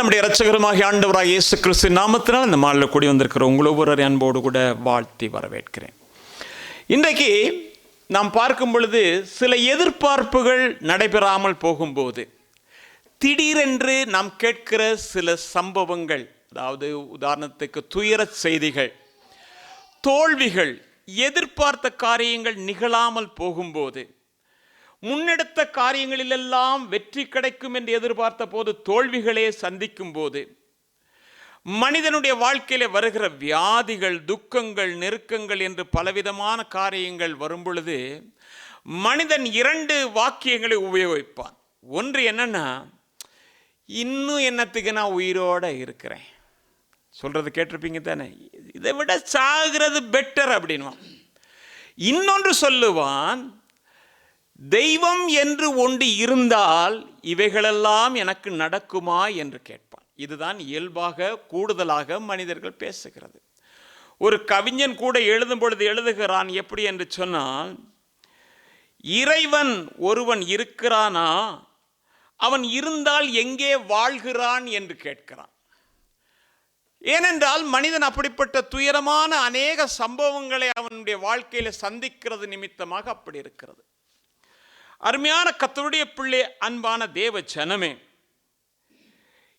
நம்முடைய இரட்சகருமாகிய ஆண்டவராகிய இயேசு கிறிஸ்து நாமத்தினால் இந்த மாலையில் கூடி வந்திருக்கிற உங்கள் ஒவ்வொரு அன்போடு கூட வாழ்த்தி வரவேற்கிறேன். இன்றைக்கு நாம் பார்க்கும் பொழுது சில எதிர்பார்ப்புகள் நடைபெறாமல் போகும்போது திடீரென்று நாம் கேட்கிற சில சம்பவங்கள், அதாவது உதாரணத்துக்கு துயர செய்திகள், தோல்விகள், எதிர்பார்த்த காரியங்கள் நிகழாமல் போகும்போது, முன்னெடுத்த காரியங்களிலெல்லாம் வெற்றி கிடைக்கும் என்று எதிர்பார்த்த போது தோல்விகளே சந்திக்கும் போது, மனிதனுடைய வாழ்க்கையில வருகிற வியாதிகள், துக்கங்கள், நெருக்கங்கள் என்று பலவிதமான காரியங்கள் வரும் பொழுது மனிதன் இரண்டு வாக்கியங்களை உபயோகிப்பான். ஒன்று என்னன்னா, இன்னும் என்னத்துக்கு நான் உயிரோட இருக்கிறேன், சொல்றது கேட்டிருப்பீங்க தானே, இதை விட சாகிறது பெட்டர் அப்படின்வான். இன்னொன்று சொல்லுவான், தெய்வம் என்று ஒன்று இருந்தால் இவைகளெல்லாம் எனக்கு நடக்குமா என்று கேட்பான். இதுதான் இயல்பாக கூடுதலாக மனிதர்கள் பேசுகிறது. ஒரு கவிஞன் கூட எழுதும் பொழுது எழுதுகிறான் எப்படி என்று சொன்னால், இறைவன் ஒருவன் இருக்கிறானா, அவன் இருந்தால் எங்கே வாழ்கிறான் என்று கேட்கிறான். ஏனென்றால் மனிதன் அப்படிப்பட்ட துயரமான அநேக சம்பவங்களை அவனுடைய வாழ்க்கையில சந்திக்கிறது நிமித்தமாக அப்படி இருக்கிறது. அருமையான கர்த்தருடைய பிள்ளை, அன்பான தேவ ஜனமே,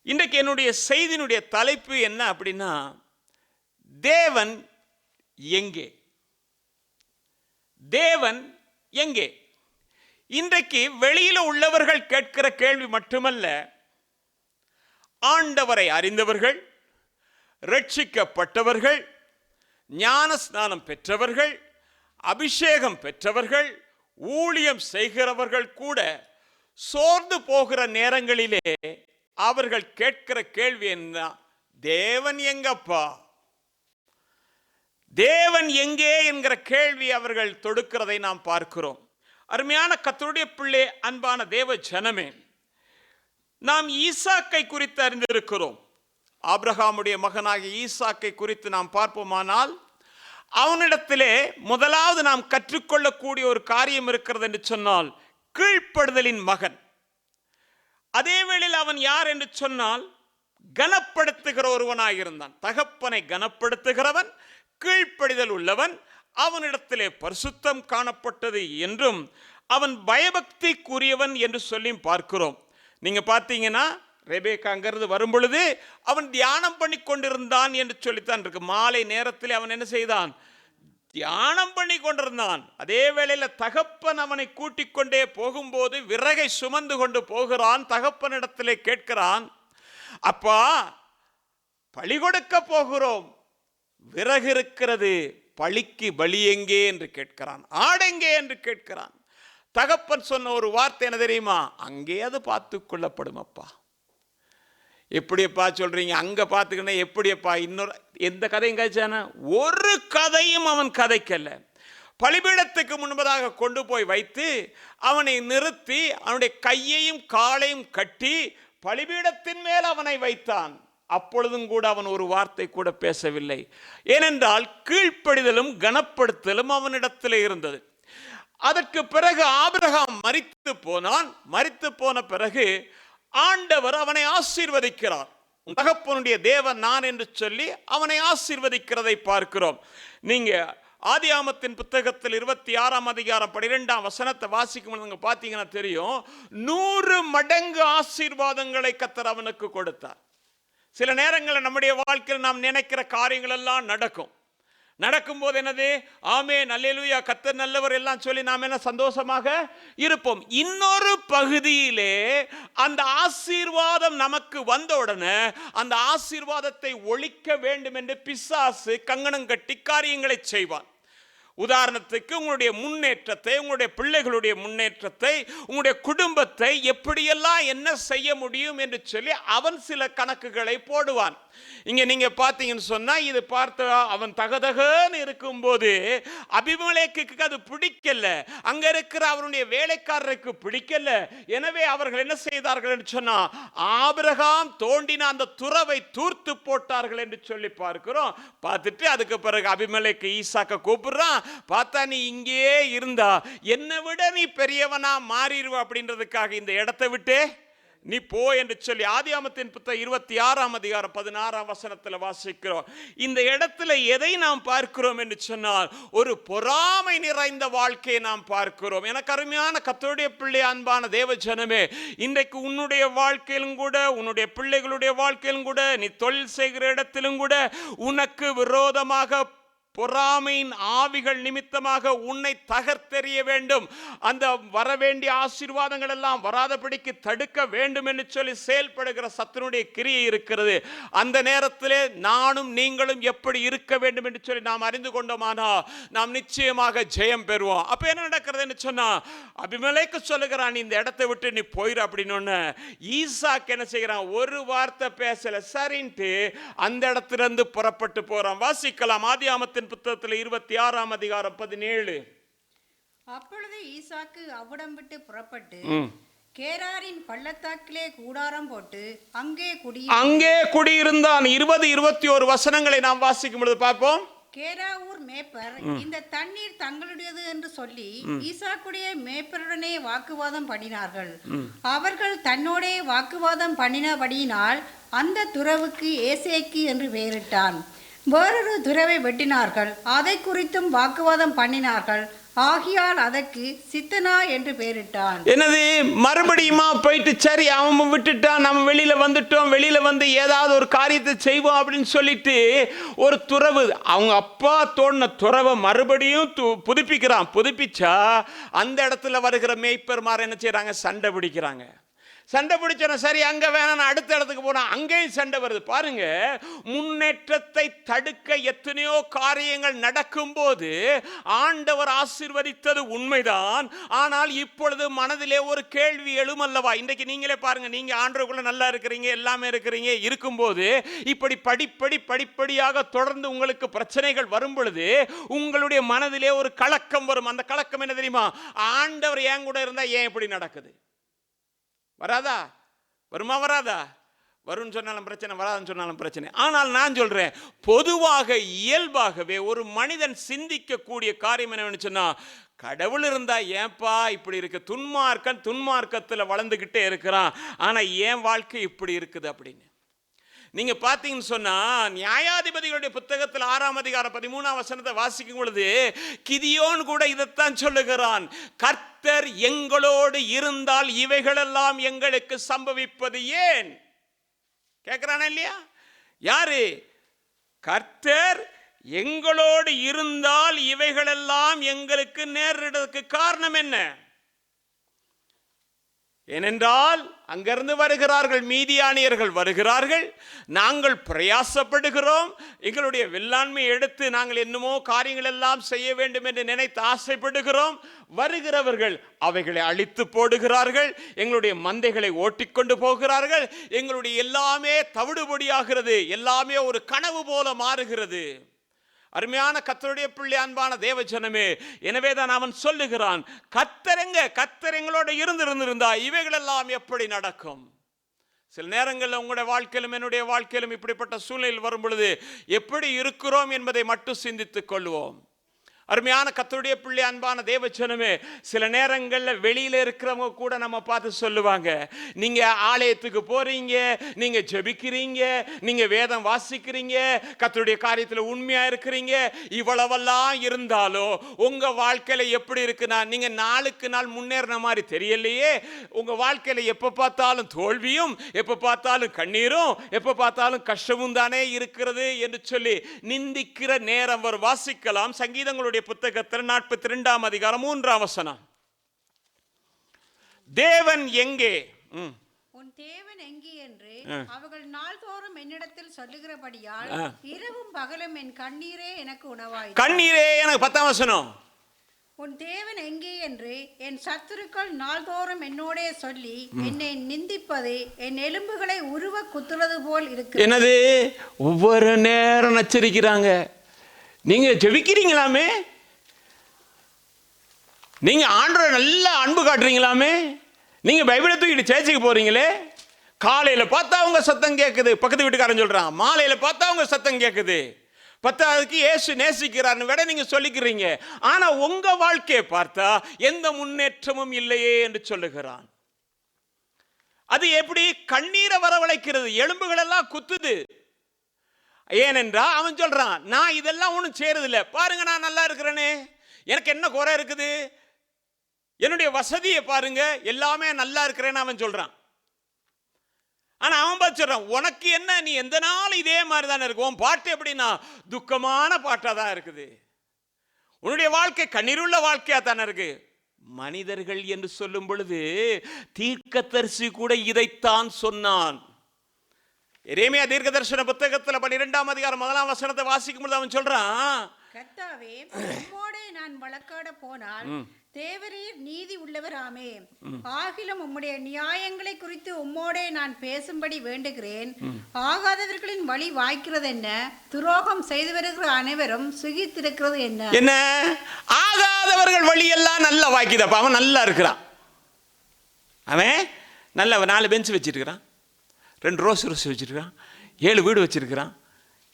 இன்றைக்கு என்னுடைய செய்தியினுடைய தலைப்பு என்ன அப்படின்னா, தேவன் எங்கே? தேவன் எங்கே? இன்றைக்கு வெளியில உள்ளவர்கள் கேட்கிற கேள்வி மட்டுமல்ல, ஆண்டவரை அறிந்தவர்கள், ரட்சிக்கப்பட்டவர்கள், ஞான ஸ்நானம் பெற்றவர்கள், அபிஷேகம் பெற்றவர்கள், ஊழியம் செய்கிறவர்கள் கூட சோர்ந்து போகிற நேரங்களிலே அவர்கள் கேட்கிற கேள்வி என்ன? தேவன் எங்கப்பா, தேவன் எங்கே என்கிற கேள்வி அவர்கள் தொடுக்கிறதை நாம் பார்க்கிறோம். அருமையான கர்த்தருடைய பிள்ளை, அன்பான தேவ ஜனமே, நாம் ஈசாக்கை குறித்து அறிந்திருக்கிறோம். ஆபிரகாமுடைய மகனாகிய ஈசாக்கை குறித்து நாம் பார்ப்போமானால், அவனிடத்திலே முதலாவது நாம் கற்றுக்கொள்ளக்கூடிய ஒரு காரியம் இருக்கிறது என்று சொன்னால், கீழ்ப்படுதலின் மகன். அதே வேளையில் அவன் யார் என்று சொன்னால், கனப்படுத்துகிற ஒருவனாயிருந்தான். தகப்பனை கனப்படுத்துகிறவன், கீழ்ப்படிதல் உள்ளவன், அவனிடத்திலே பரிசுத்தம் காணப்பட்டது என்றும் அவன் பயபக்திக்குரியவன் என்று சொல்லி பார்க்கிறோம். நீங்க பார்த்தீங்கன்னா, ரெபேக்கா அங்கிருந்து வரும் பொழுது அவன் தியானம் பண்ணி கொண்டிருந்தான் என்று சொல்லித்தான் இருக்கு. மாலை நேரத்தில் அவன் என்ன செய்தான்? தியானம் பண்ணி கொண்டிருந்தான். அதே வேளையில் தகப்பன் அவனை கூட்டிக் கொண்டே போகும்போது விறகை சுமந்து கொண்டு போகிறான். தகப்பனிடத்திலே கேட்கிறான், அப்பா, பலி கொடுக்க போகிறோம், விறகு இருக்கிறது, பலிக்கு பலி எங்கே என்று கேட்கிறான். ஆடெங்கே என்று கேட்கிறான். தகப்பன் சொன்ன ஒரு வார்த்தை என்ன தெரியுமா? அங்கே அது பார்த்து கொள்ளப்படும். அப்பா, எப்படியப்பா சொல்றீங்க? அங்க பார்த்துக்கணும் எப்படியப்பா? இன்னொரு எந்த கதையும் கழிச்சான? ஒரு கதையும் அவன் கதைக்கல்ல. பலிபீடத்துக்கு முன்பதாக கொண்டு போய் வைத்து அவனை நிறுத்தி அவனுடைய கையையும் காலையும் கட்டி பலிபீடத்தின் மேல் அவனை வைத்தான். அப்பொழுதும் கூட அவன் ஒரு வார்த்தை கூட பேசவில்லை. ஏனென்றால் கீழ்ப்படிதலும் கனப்படுத்தலும் அவனிடத்தில் இருந்தது. அதற்கு பிறகு ஆபிரகாம் மரித்து போனான். மரித்து போன பிறகு ஆண்டவர் அவனை ஆசீர்வதிக்கிறார். தகப்பனுடைய தேவன் நான் என்று சொல்லி அவனை ஆசீர்வதிக்கிறதை பார்க்கிறோம். நீங்க ஆதியாகமத்தின் புத்தகத்தில் 26ஆம் அதிகாரம் 12ஆம் வசனத்தை வாசிக்கும் பார்த்தீங்கன்னா தெரியும், 100 மடங்கு ஆசீர்வாதங்களை கர்த்தர் அவனுக்கு கொடுத்தார். சில நேரங்களில் நம்முடைய வாழ்க்கையில் நாம் நினைக்கிற காரியங்கள் எல்லாம் நடக்கும்போது என்னது? ஆமென், அல்லேலூயா, கர்த்தர் நல்லவர் எல்லாம் சொல்லி நாம் என்ன சந்தோஷமாக இருப்போம். இன்னொரு பகுதியிலே அந்த ஆசீர்வாதம் நமக்கு வந்த உடனே அந்த ஆசீர்வாதத்தை ஒழிக்க வேண்டும் என்று பிசாசு கங்கணம் கட்டி காரியங்களை செய்வான். உதாரணத்துக்கு, உங்களுடைய முன்னேற்றத்தை, உங்களுடைய பிள்ளைகளுடைய முன்னேற்றத்தை, உங்களுடைய குடும்பத்தை எப்படியெல்லாம் என்ன செய்ய முடியும் என்று சொல்லி அவன் சில கணக்குகளை போடுவான். இங்க நீங்க பார்த்தீங்கன்னு சொன்னா, இது பார்த்த அவன் தகதகன்னு இருக்கும்போது அபிமெலேக்குக்கு அது பிடிக்கல, அங்க இருக்கிற அவருடைய வேலைக்காரருக்கு பிடிக்கல. எனவே அவர்கள் என்ன செய்தார்கள் என்று சொன்னா, ஆபிரகாம் தோண்டின அந்த துறவை தூர்த்து போட்டார்கள் என்று சொல்லி பார்க்கிறோம். பார்த்துட்டு அதுக்கு பிறகு அபிமெலேக்கு ஈசாக்க கூப்பிடுறான். பார்த்தா, நீ இங்கேயே இருந்தா என்னை விட நீ பெரியவனா மாறிடுவ அப்படின்றதுக்காக இந்த இடத்தை விட்டு நீ போ என்று சொல்லி ஆதியாகமத்தின் புத்தகம் 26ஆம் அதிகாரம் 16ஆம் வசனத்தில் வாசிக்கிறோம். இந்த இடத்துல எதை நாம் பார்க்கிறோம் என்று சொன்னால் ஒரு பொறாமை நிறைந்த வாழ்க்கையை நாம் பார்க்கிறோம். எனக்கு அருமையான கர்த்தருடைய பிள்ளை, அன்பான தேவ ஜனமே, இன்றைக்கு உன்னுடைய வாழ்க்கையிலும் கூட, உன்னுடைய பிள்ளைகளுடைய வாழ்க்கையிலும் கூட, நீ தொழில் செய்கிற இடத்திலும் கூட உனக்கு விரோதமாக பொறாமையின் ஆவிகள் நிமித்தமாக உன்னை தகர்த்தெறிய வேண்டும், அந்த வரவேண்டிய ஆசீர்வாதங்கள் எல்லாம் வராதபடிக்கு தடுக்க வேண்டும் என்று சொல்லி செயல்படுகிற சத்துருடைய கிரியை இருக்கிறது. அந்த நேரத்திலே நானும் நீங்களும் எப்படி இருக்க வேண்டும் என்று சொல்லி நாம் அறிந்து கொண்டோமானா நாம் நிச்சயமாக ஜெயம் பெறுவோம். அப்ப என்ன நடக்கிறது என்று சொன்னா, அபிமெலேக்கு சொல்லுகிறான், இந்த இடத்தை விட்டு நீ போயிரு அப்படின்னு. ஈசாக்கு என்ன செய்கிறான், ஒரு வார்த்தை பேசல, சரின்ட்டு அந்த இடத்திலிருந்து புறப்பட்டு போறான். வாசிக்கலாம் ஆதியாகமத்தின் புத்தகத்தில் 26ஆம் அதிகாரம் 17. அப்பொழுது ஈசாக்கு அவ்விடம் விட்டு புறப்பட்டு கேராரின் பள்ளத்தாக்கிலே கூடாரம் போட்டு அங்கே குடியிருந்தான். 20, 21 வசனங்களை நாம் வாசிக்கும் பொழுது பார்ப்போம். கேராவூர் மேய்ப்பர் இந்த தண்ணீர் தங்களுடையது என்று சொல்லி ஈசாக்குடைய மேய்ப்பருடனே வாக்குவாதம் பண்ணினார்கள். அவர்கள் தன்னோடே வாக்குவாதம் பண்ணினபடியினால் அந்த துறவுக்கு ஏசேக்கு என்று பெயரிட்டான். வேறொரு துறவை வெட்டினார்கள், அதை குறித்தும் வாக்குவாதம் பண்ணினார்கள், ஆகியால் அதற்கு சித்தனா என்று பெயரிட்டான். என்னது, மறுபடியுமா போயிட்டு சரி அவன் விட்டுட்டான், நம்ம வெளியில வந்துட்டோம், வெளியில வந்து ஏதாவது ஒரு காரியத்தை செய்வோம் அப்படின்னு சொல்லிட்டு ஒரு துறவு, அவங்க அப்பா தோண்டின துறவை மறுபடியும் புதுப்பிச்சா அந்த இடத்துல வருகிற மேய்ப்பர்மார் என்ன செய்யறாங்க, சண்டை பிடிக்கிறாங்க. சண்டை பிடிச்சோன்னா சரி அங்க வேணாம், அடுத்த இடத்துக்கு போனா அங்கேயும் சண்டை வருது. பாருங்க, முன்னேற்றத்தை தடுக்க எத்தனையோ காரியங்கள் நடக்கும் போது ஆண்டவர் ஆசீர்வதித்தது உண்மைதான். ஆனால் இப்பொழுது மனதிலே ஒரு கேள்வி எழுமல்லவா? இன்றைக்கு நீங்களே பாருங்க, நீங்க ஆண்டவருக்குள்ள நல்லா இருக்கிறீங்க, எல்லாமே இருக்கிறீங்க, இருக்கும்போது இப்படி படிப்படியாக தொடர்ந்து உங்களுக்கு பிரச்சனைகள் வரும் பொழுது உங்களுடைய மனதிலே ஒரு கலக்கம் வரும். அந்த கலக்கம் என்ன தெரியுமா? ஆண்டவர் என் கூட இருந்தா ஏன் இப்படி நடக்குது? வராதா? வருமா? வராதா? வரும்னு சொன்னாலும் பிரச்சனை, வராதுன்னு சொன்னாலும் பிரச்சனை. ஆனால் நான் சொல்றேன், பொதுவாக இயல்பாகவே ஒரு மனிதன் சிந்திக்கக்கூடிய காரியம் என்னன்னு சொன்னா, கடவுள் இருந்தா ஏன்பா இப்படி இருக்கு? துன்மார்க்கத்தில் வளர்ந்துகிட்டே இருக்கிறான், ஆனா என் வாழ்க்கை இப்படி இருக்குது அப்படின்னு நீங்க பாத்தீங்கன்னு சொன்னா, நியாயாதிபதிகளுடைய புத்தகத்தில் 6ஆம் அதிகாரம் 13ஆம் வசனத்தை வாசிக்கும் பொழுது கிதியோன் கூட இதைத்தான் சொல்லுகிறான், கர்த்தர் எங்களோடு இருந்தால் இவைகளெல்லாம் எங்களுக்கு சம்பவிப்பது ஏன்? கேட்கிறானா இல்லையா? யாரு? கர்த்தர் எங்களோடு இருந்தால் இவைகளெல்லாம் எங்களுக்கு நேரிடுறதுக்கு காரணம் என்ன? ஏனென்றால் அங்கிருந்து வருகிறார்கள், மீதியானியர்கள் வருகிறார்கள், நாங்கள் பிரயாசப்படுகிறோம், எங்களுடைய வெள்ளாண்மை எடுத்து நாங்கள் என்னமோ காரியங்கள் எல்லாம் செய்ய வேண்டும் என்று நினைத்து ஆசைப்படுகிறோம். வருகிறவர்கள் அவைகளை அழித்து போடுகிறார்கள், எங்களுடைய மந்தைகளை ஓட்டிக்கொண்டு போகிறார்கள், எங்களுடைய எல்லாமே தவிடுபொடியாகிறது, எல்லாமே ஒரு கனவு போல மாறுகிறது. அருமையான கர்த்தருடைய பிள்ளை, அன்பான தேவ ஜனமே, எனவேதான் அவன் சொல்லுகிறான், கர்த்தர் எங்களோட இருந்திருந்தா இவைகளெல்லாம் எப்படி நடக்கும்? சில நேரங்களில் உங்களுடைய வாழ்க்கையிலும் என்னுடைய வாழ்க்கையிலும் இப்படிப்பட்ட சூழ்நிலையில் வரும் பொழுது எப்படி இருக்கிறோம் என்பதை மட்டும் சிந்தித்துக் கொள்வோம். அருமையான கர்த்தருடைய பிள்ளை, அன்பான தேவ ஜனமே, சில நேரங்களில் வெளியில இருக்கிறவங்க கூட நம்ம பார்த்து சொல்லுவாங்க, நீங்க ஆலயத்துக்கு போறீங்க, நீங்க ஜெபிக்கிறீங்க, நீங்க வேதம் வாசிக்கிறீங்க, கர்த்தருடைய காரியத்தில் உண்மையா இருக்கிறீங்க, இவ்வளவெல்லாம் இருந்தாலும் உங்க வாழ்க்கையில எப்படி இருக்குன்னா நீங்க நாளுக்கு நாள் முன்னேறின மாதிரி தெரியலையே, உங்க வாழ்க்கையில எப்ப பார்த்தாலும் தோல்வியும், எப்ப பார்த்தாலும் கண்ணீரும், எப்ப பார்த்தாலும் கஷ்டமும் தானே இருக்கிறது என்று சொல்லி நிந்திக்கிற நேரம் வரும். வாசிக்கலாம் சங்கீதங்களுடைய புத்தகத்தில் 42ஆம் அதிகாரம் 3ஆம் வசனம். தேவன் எங்கே? உன் தேவன் எங்கே என்று அவர்கள் நாள்தோறும் என்னிடத்தில் சொல்லுகிறபடியால் இரவும் பகலும் என் கண்ணீரே எனக்கு உணவாயிற்று. கண்ணீரே எனக்கு 10ஆம் வசனம். உன் தேவன் எங்கே என்று என் சத்துருக்கள் நாள்தோறும் என்னோடே சொல்லி என்னை நிந்திப்பது என் எலும்புகளை உருவ குத்துறது போல் இருக்கு. என்னது? ஒவ்வொரு நேரம் நச்சரிக்கிறாங்க. நீங்க ஜெபிக்கிறீங்களாமே, நீங்க ஆண்டவரை நல்ல அன்பு காட்டுறீங்களாமே, நீங்க பைபிளை தூக்கிட்டு சேர்ச்சுக்கு போறீங்களே, காலையில பார்த்தா அவங்க சத்தம் கேட்குது, பக்கத்து வீட்டுக்காரன் சொல்றான், மாலையில பார்த்தா அவங்க சத்தம் கேட்குது, பத்தாவதுக்கு இயேசு நேசிக்கிறார்னு விட நீங்க சொல்லிக்கிறீங்க, ஆனா உங்க வாழ்க்கையை பார்த்தா எந்த முன்னேற்றமும் இல்லையே என்று சொல்லுகிறான். அது எப்படி கண்ணீரை வரவழைக்கிறது, எலும்புகள் எல்லாம் குத்துது. ஏனென்றா அவன் சொல்றான், நான் இதெல்லாம் ஒன்றும் செய்யறது இல்லை, பாருங்க நான் நல்லா இருக்கிறேனே, எனக்கு என்ன குறை இருக்குது, என்னுடைய வசதியை பாருங்க, எல்லாமே நல்லா இருக்கிறேன்னு அவன் சொல்றான். ஆனா அவன் பார்த்து சொல்றான், உனக்கு என்ன, நீ எந்த நாள் இதே மாதிரி தானே இருக்கும், உன் பாட்டு எப்படின்னா துக்கமான பாட்டா தான் இருக்குது, உன்னுடைய வாழ்க்கை கண்ணீருள்ள வாழ்க்கையா தானே இருக்கு. மனிதர்கள் என்று சொல்லும் பொழுது தீர்க்கதரிசி கூட இதைத்தான் சொன்னான். எரேமியா தீர்க்கதரிசன புத்தகத்தில் 12ஆம் அதிகாரம் 1ஆம் வசனத்தை வாசிக்கும் பொழுது அவன் சொல்றான், கர்த்தாவே, உம்மோடே நான் வழக்காட போனால் தேவரீர் நீதி உள்ளவராமே, ஆகிலும் உம்முடைய நியாயங்களை குறித்து உம்மோடே நான் பேசும்படி வேண்டுகிறேன். ஆகாதவர்களின் வழி வாய்க்கிறது என்ன, துரோகம் செய்து வருகிற அனைவரும் சுகித்திருக்கிறது என்ன. என்ன ஆகாதவர்கள் வழியெல்லாம் நல்லா வாய்க்குதப்பா, அவன் நல்லா இருக்கிறான், அவன் நல்ல 4 பெஞ்ச் வச்சிருக்கிறான், 2 ரோஸ் வச்சிருக்கிறான், 7 வீடு வச்சிருக்கிறான்,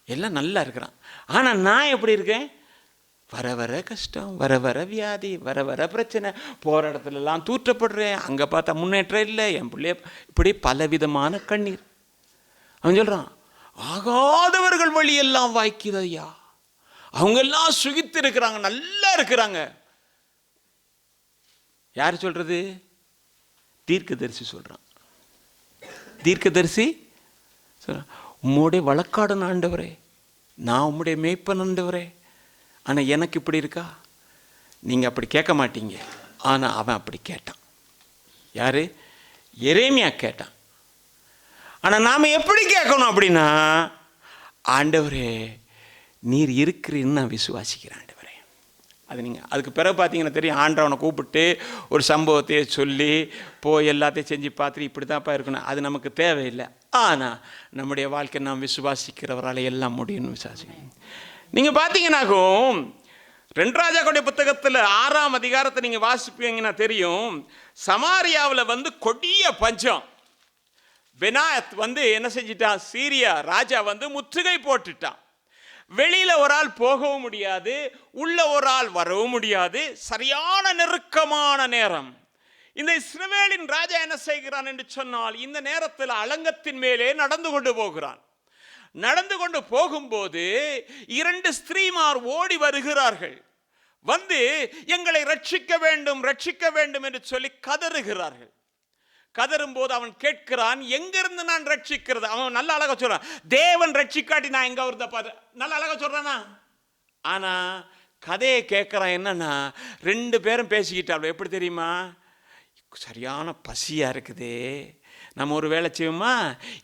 எல்லாம் நல்லா இருக்கிறான். ஆனா நான் எப்படி இருக்கேன், வர வர கஷ்டம், வர வர வியாதி, வர வர பிரச்சனை, போகிற இடத்துலலாம் தூற்றப்படுறேன், அங்கே பார்த்தா முன்னேற்றம் இல்லை, என் பிள்ளைய இப்படி பலவிதமான கண்ணீர். அவன் சொல்கிறான், ஆகாதவர்கள் வழியெல்லாம் வாய்க்குதையா, அவங்க எல்லாம் சுகித்து இருக்கிறாங்க, நல்லா இருக்கிறாங்க. யார் சொல்றது? தீர்க்கதரிசி சொல்கிறான். தீர்க்கதரிசி சொல்கிறான், உம்முடைய வழக்காடன் ஆண்டவரே, நான் உம்முடைய மேய்ப்பன் ஆண்டவரே, ஆனால் எனக்கு இப்படி இருக்கா. நீங்கள் அப்படி கேட்க மாட்டீங்க, ஆனால் அவன் அப்படி கேட்டான். யார்? எரேமியா கேட்டான். ஆனால் நாம் எப்படி கேட்கணும் அப்படின்னா, ஆண்டவரே நீர் இருக்கிறீன்னு நான் விசுவாசிக்கிறேன் ஆண்டவரே. அது நீங்கள் அதுக்கு பிறகு பார்த்தீங்கன்னா தெரியும், ஆண்டவனை கூப்பிட்டு ஒரு சம்பவத்தையே சொல்லி போய் எல்லாத்தையும் செஞ்சு பார்த்துட்டு இப்படி தான்ப்பா இருக்கணும், அது நமக்கு தேவையில்லை. ஆனால் நம்முடைய வாழ்க்கை நாம் விசுவாசிக்கிறவரால் எல்லாம் முடியும்னு விசுவாசிக்கணும். நீங்கள் பார்த்தீங்கன்னாக்கும் 2 ராஜாக்களுடைய புத்தகத்தில் 6ஆம் அதிகாரத்தை நீங்கள் வாசிப்பீங்கன்னா தெரியும், சமாரியாவில் கொடிய பஞ்சம். பெனாயத் என்ன செஞ்சிட்டான், சீரியா ராஜா முற்றுகை போட்டுட்டான். வெளியில ஒரு ஆள் போகவும் முடியாது, உள்ள ஒரு ஆள் வரவும் முடியாது, சரியான நெருக்கமான நேரம். இந்த இஸ்ரவேலின் ராஜா என்ன செய்கிறான் என்று சொன்னால், இந்த நேரத்தில் அலங்கத்தின் மேலே நடந்து கொண்டு போகிறான். நடந்து கொண்டு போகும்போது 2 ஸ்திரீமார் ஓடி வருகிறார்கள். எங்களை ரட்சிக்க வேண்டும், ரட்சிக்க வேண்டும் என்று சொல்லி கதறுகிறார்கள். கதறும் போது அவன் கேட்கிறான், எங்கிருந்து நான் ரட்சிக்கிறது? அவன் நல்ல அழகா சொல்றான், தேவன் ரட்சிக்காட்டி நான் எங்க வருத பாரு, நல்ல அழகா சொல்றானா. ஆனா கதையை கேட்கிறான், என்னன்னா 2 பேரும் பேசிக்கிட்டாள். எப்படி தெரியுமா, சரியான பசியா இருக்குது, நம்ம ஒரு வேலை செய்வோமா,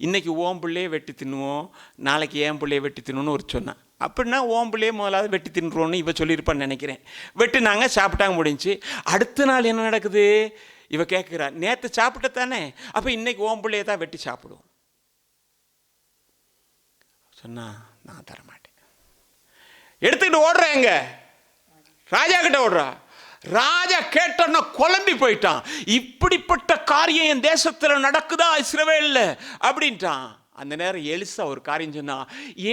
இன்றைக்கி ஓம் பிள்ளையே வெட்டி தின்னுவோம், நாளைக்கு ஏன் பிள்ளையை வெட்டி தின்னுன்னு ஒரு சொன்னான். அப்படின்னா ஓம் பிள்ளையே முதலாவது வெட்டி தின்னுறோன்னு இவ சொல்லியிருப்பான்னு நினைக்கிறேன். வெட்டினாங்க, சாப்பிட்டாங்க, முடிஞ்சு. அடுத்த நாள் என்ன நடக்குது, இவ கேட்குறா, நேற்று சாப்பிட்ட தானே, அப்போ இன்னைக்கு ஓம் பிள்ளையை தான் வெட்டி சாப்பிடுவோம். சொன்னா நான் தரமாட்டேன், எடுத்துக்கிட்டு ஓடுறேன், எங்க ராஜா கிட்ட ஓடுறா. ராஜா கேட்டோன்னா குழம்பி போயிட்டான், இப்படிப்பட்ட காரியம் என் தேசத்தில் நடக்குதா இஸ்ரவேல்ல அப்படின்ட்டான். அந்த நேரம் எலிசா ஒரு காரியம் சொன்னா,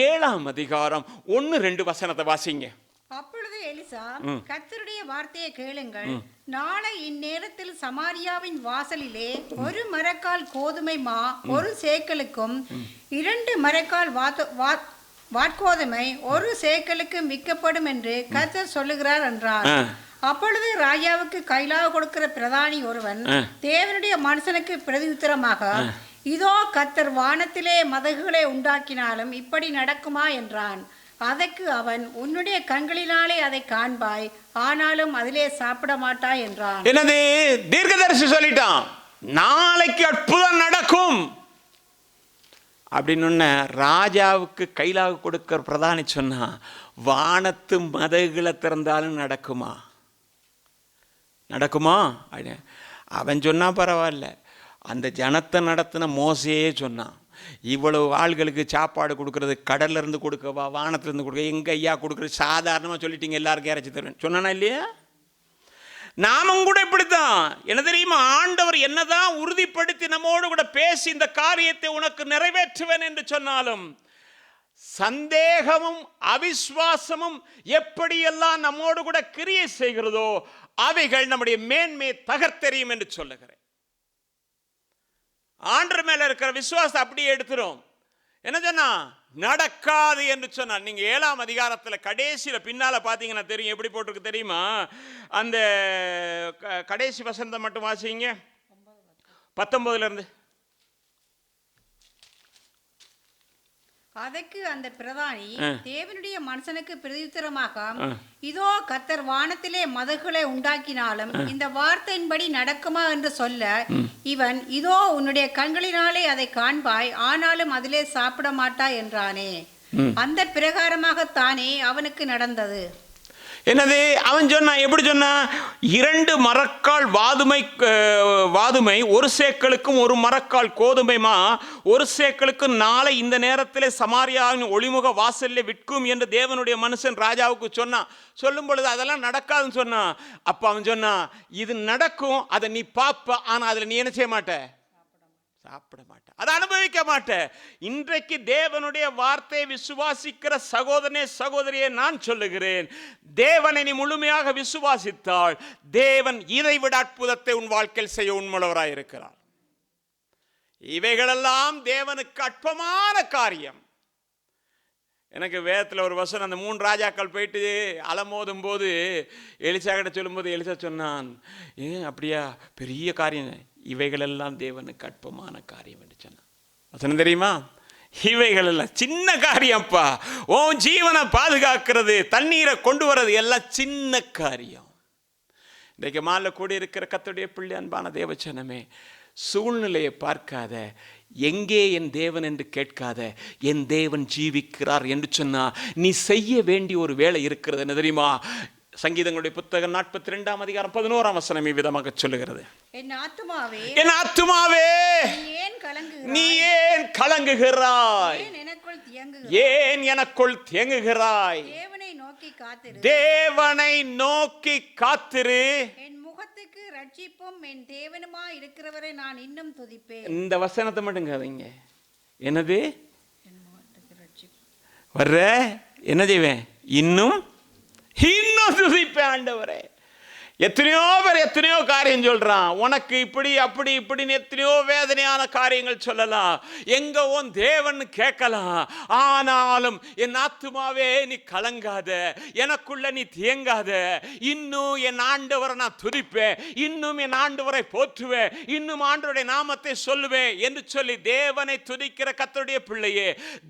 7ஆம் அதிகாரம் 1-2 வசனத்தை வாசிங்க. அப்பொழுது எலிசா, கர்த்தருடைய வார்த்தையை கேளுங்கள், நாளை இந்நேரத்தில் சமாரியாவின் வாசலிலே 1 மரக்கால் கோதுமை மா 1 சேக்கலுக்கும் 2 மரக்கால் வாட்கோதுமை 1 சேக்கலுக்கும் விற்கப்படும் என்று கர்த்தர் சொல்லுகிறார் என்றார். அப்பொழுது ராஜாவுக்கு கைலாக கொடுக்கிற பிரதானி ஒருவன் தேவனுடைய மனுஷனுக்கு பிரதியுத்தரமாக, இதோ கர்த்தர் வானத்திலே மதகுகளை உண்டாக்கினாலும் இப்படி நடக்குமா என்றான். அதற்கு அவன், உன்னுடைய கண்களினாலே அதை காண்பாய், ஆனாலும் அதிலே சாப்பிட மாட்டாய் என்றான். என்னது? தீர்க்கதரிசி சொல்லிட்டான், நாளைக்கு அற்புதம் நடக்கும் அப்படின்னு. ராஜாவுக்கு கைலாக கொடுக்கிற பிரதானி சொன்னா, வானத்து மதகுகளை திறந்தாலும் நடக்குமா? நடக்குமா? அவன் சொன்னா பரவாயில்ல, அந்த ஜனத்தை நடத்தின மோசையே சொன்னான், இவ்வளவு ஆள்களுக்கு சாப்பாடு கொடுக்கறது கடல்ல இருந்து கொடுக்கவா, வானத்திலிருந்து கொடுக்க, எங்க ஐயா கொடுக்கறது, சாதாரணமாக சொல்லிட்டீங்க எல்லாருக்கும் இறைச்சி தருவேன் சொன்னானா இல்லையா? நாமும் கூட இப்படித்தான். என்ன தெரியுமா, ஆண்டவர் என்னதான் உறுதிப்படுத்தி நம்மோடு கூட பேசி இந்த காரியத்தை உனக்கு நிறைவேற்றுவேன் என்று சொன்னாலும், சந்தேகமும் அவிசுவாசமும் எப்படியெல்லாம் நம்மோடு கூட கிரியை செய்கிறதோ அவைகள் நம்முடைய மேன்மையை தகர்த்தெறியும் என்று சொல்லுகிறேன். ஆண்டவர் மேல இருக்கிற விசுவாசத்தை அப்படியே எடுத்துரும். என்ன சொன்னா? நடக்காது என்று சொன்னான். நீங்க 7ஆம் அதிகாரத்துல கடைசியில பின்னால பாத்தீங்கன்னா தெரியும், எப்படி போட்டிருக்கு தெரியுமா? அந்த கடைசி வசனத்தை மட்டும் வாசிங்க, 19 இருந்து. அதற்கு அந்த பிரதானி தேவனுடைய மனுஷனுக்கு பிரதியுத்தரமாக, இதோ கர்த்தர் வானத்திலே மதகுகளை உண்டாக்கினாலும் இந்த வார்த்தையின்படி நடக்குமா என்று சொல்ல, இவன் இதோ உன்னுடைய கண்களினாலே அதை காண்பாய், ஆனாலும் அதிலே சாப்பிட மாட்டாய் என்றானே. அந்த பிரகாரமாகத்தானே அவனுக்கு நடந்தது. என்னது அவன் சொன்னான்? எப்படி சொன்னா? 2 மரக்கால் வாதுமை 1 சேக்கலுக்கும் 1 மரக்கால் கோதுமைமா 1 சேக்கலுக்கும் நாளை இந்த நேரத்தில் சமாரியாவின் ஒளிமுக வாசல்ல விற்கும் என்று தேவனுடைய மனுஷன் ராஜாவுக்கு சொன்னான். சொல்லும் பொழுது அதெல்லாம் நடக்காதுன்னு சொன்னான். அப்ப அவன் சொன்னான், இது நடக்கும், அதை நீ பாப்ப, ஆனா அதுல நீ என்ன செய்ய மாட்ட? சாப்பிட மாட்ட, அதை அனுபவிக்க மாட்ட. இன்றைக்கு தேவனுடைய வார்த்தையை விசுவாசிக்கிற சகோதரனே சகோதரியே, நான் சொல்லுகிறேன், தேவனை நீ முழுமையாக விசுவாசித்தால் தேவன் இதை விட அற்புதத்தை உன் வாழ்க்கையில் செய்ய உண்மையுள்ளவராய் இருக்கிறார். இவைகளெல்லாம் தேவனுக்கு அற்பமான காரியம். எனக்கு வேதத்தில் ஒரு வசனம், அந்த 3 ராஜாக்கள் போயிட்டு அலமோதும் போது எலிசா கிட்ட சொல்லும்போது எலிசா சொன்னான், ஏன் அப்படியா, பெரிய காரியம், இவைகளெல்லாம் தேவனுக்கு அற்பமான காரியம் என்று சொன்னான். வசனம் தெரியுமா? இவைகள் எல்லாம் சின்ன காரியம்ப்பா. உன் ஜீவனை பாதுகாக்கிறது, தண்ணீரை கொண்டு வர்றது எல்லாம் சின்ன காரியம். இன்றைக்கு மாலை கூடி இருக்கிற கர்த்தருடைய பிள்ளை, அன்பான தேவச்சனமே, சூழ்நிலையை பார்க்காத, எங்கே என் தேவன் என்று கேட்காத, என் தேவன் ஜீவிக்கிறார் என்று சொன்னா நீ செய்ய வேண்டிய ஒரு வேலை இருக்கிறது. என்ன தெரியுமா? சங்கீதங்களுடைய புத்தகம் 42ஆம் அதிகாரம் 11ஆம் வசனம் இவ்விதமாக சொல்லுகிறது, என் ஆத்துமாவே நீ ஏன் கலங்குகிறாய், ஏன் எனக்குள் தியங்குகிறாய், தேவனை நோக்கி காத்திரு, என் முகத்துக்கு ரட்சிப்பும் என் தேவனுமாய் இருக்கிறவரை நான் இன்னும் துதிப்பேன். இந்த வசனத்தை மட்டும் கேளுங்க. என்னது வர்ற? என்ன செய்வேன்? இன்னும் துதிப்பேன் ஆண்டவரே. எத்தனையோ பேர் எத்தனையோ காரியம் சொல்றான், உனக்கு இப்படி அப்படி இப்படின்னு எத்தனையோ வேதனையான காரியங்கள் சொல்லலாம், எங்க உன் தேவன் கேட்கலாம். ஆனாலும் என் ஆத்துமாவே நீ கலங்காத, எனக்குள்ள நீ தியங்காத, இன்னும் என் ஆண்டவரை நான் துதிப்பேன், இன்னும் என் ஆண்டவரை போற்றுவேன், இன்னும் ஆண்டவருடைய நாமத்தை சொல்லுவேன் என்று சொல்லி தேவனை துதிக்கிற கர்த்தருடைய பிள்ளையே,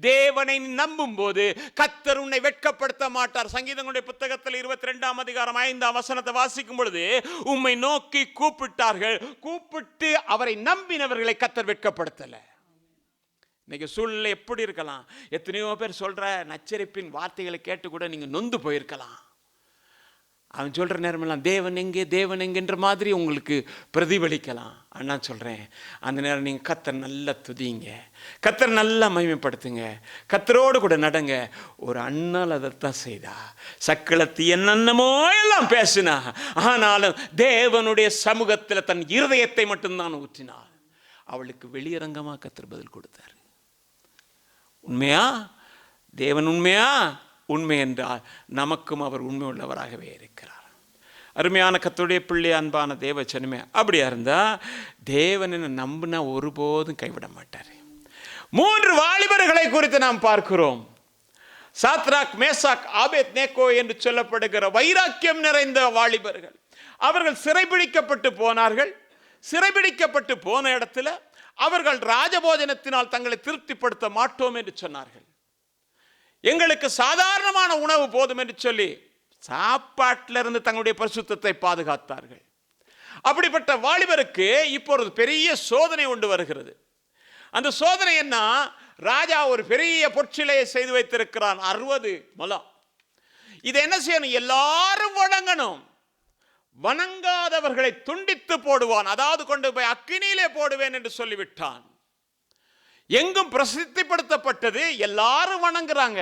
தேவனை நம்பும் போது கர்த்தர் உன்னை வெட்கப்படுத்த மாட்டார். சங்கீதங்களுடைய புத்தகத்தில் 22ஆம் அதிகாரம் 5ஆம் வசனத்தை வாசிக்கும் பொழுது, உம்மை நோக்கி கூப்பிட்டார்கள், கூப்பிட்டு அவரை நம்பினவர்களை கர்த்தர் வெட்கப்படுத்தல. இன்னைக்கு சூழ்நிலை எப்படி இருக்கலாம்? எத்தனையோ பேர் சொல்ற நச்சரிப்பின் வார்த்தைகளை கேட்டு கூட நீங்க நொந்து போயிருக்கலாம். அவன் சொல்ற நேரமெல்லாம் தேவன் எங்கே தேவன் என்கின்ற மாதிரி உங்களுக்கு பிரதிபலிக்கலாம். நான் சொல்றேன், அந்த நேரம் நீங்க கர்த்தர் நல்லா துதிங்க, கர்த்தர் நல்லா மகிமைப்படுத்துங்க, கர்த்தரோடு கூட நடங்க. ஒரு அண்ணால் அதைத்தான் செய்தா, சக்களத்தி என்னென்னமோ எல்லாம் பேசினா, ஆனாலும் தேவனுடைய சமூகத்தில் தன் இருதயத்தை மட்டும்தான் ஊற்றினாள். அவளுக்கு வெளியரங்கமாக கர்த்தர் பதில் கொடுத்தார். உண்மையா? தேவன் உண்மையா? உண்மை என்றால் நமக்கும் அவர் உண்மை உள்ளவராகவே இருக்கிறார். அருமையான கர்த்தருடைய பிள்ளை, அன்பான தேவச்சனமே, அப்படியா இருந்தா தேவனை நம்பினா ஒருபோதும் கைவிட மாட்டார். 3 வாலிபர்களை குறித்து நாம் பார்க்கிறோம். சாத்ராக், மேசாக், ஆபேத்நேகோ என்று சொல்லப்படுகிற வைராக்கியம் நிறைந்த வாலிபர்கள். அவர்கள் சிறைபிடிக்கப்பட்டு போனார்கள். சிறைபிடிக்கப்பட்டு போன இடத்துல அவர்கள் ராஜபோஜனத்தினால் தங்களை திருப்திப்படுத்த மாட்டோம் என்று சொன்னார்கள். எங்களுக்கு சாதாரணமான உணவு போதும் என்று சொல்லி சாப்பாட்டிலிருந்து தங்களுடைய பரிசுத்தத்தை பாதுகாத்தார்கள். அப்படிப்பட்ட வாலிபருக்கு இப்பொழுது பெரிய சோதனை கொண்டு வருகிறது. அந்த சோதனை என்ன? ராஜா ஒரு பெரிய பொற்சிலையை செய்து வைத்திருக்கிறான், 60 முழம். இதை என்ன செய்யணும்? எல்லாரும் வணங்கணும். வணங்காதவர்களை துண்டித்து போடுவான், அதாவது கொண்டு போய் அக்கினியிலே போடுவேன் என்று சொல்லிவிட்டான். எங்கும் பிரசித்திப்படுத்தப்பட்டது, எல்லாரும் வணங்குறாங்க.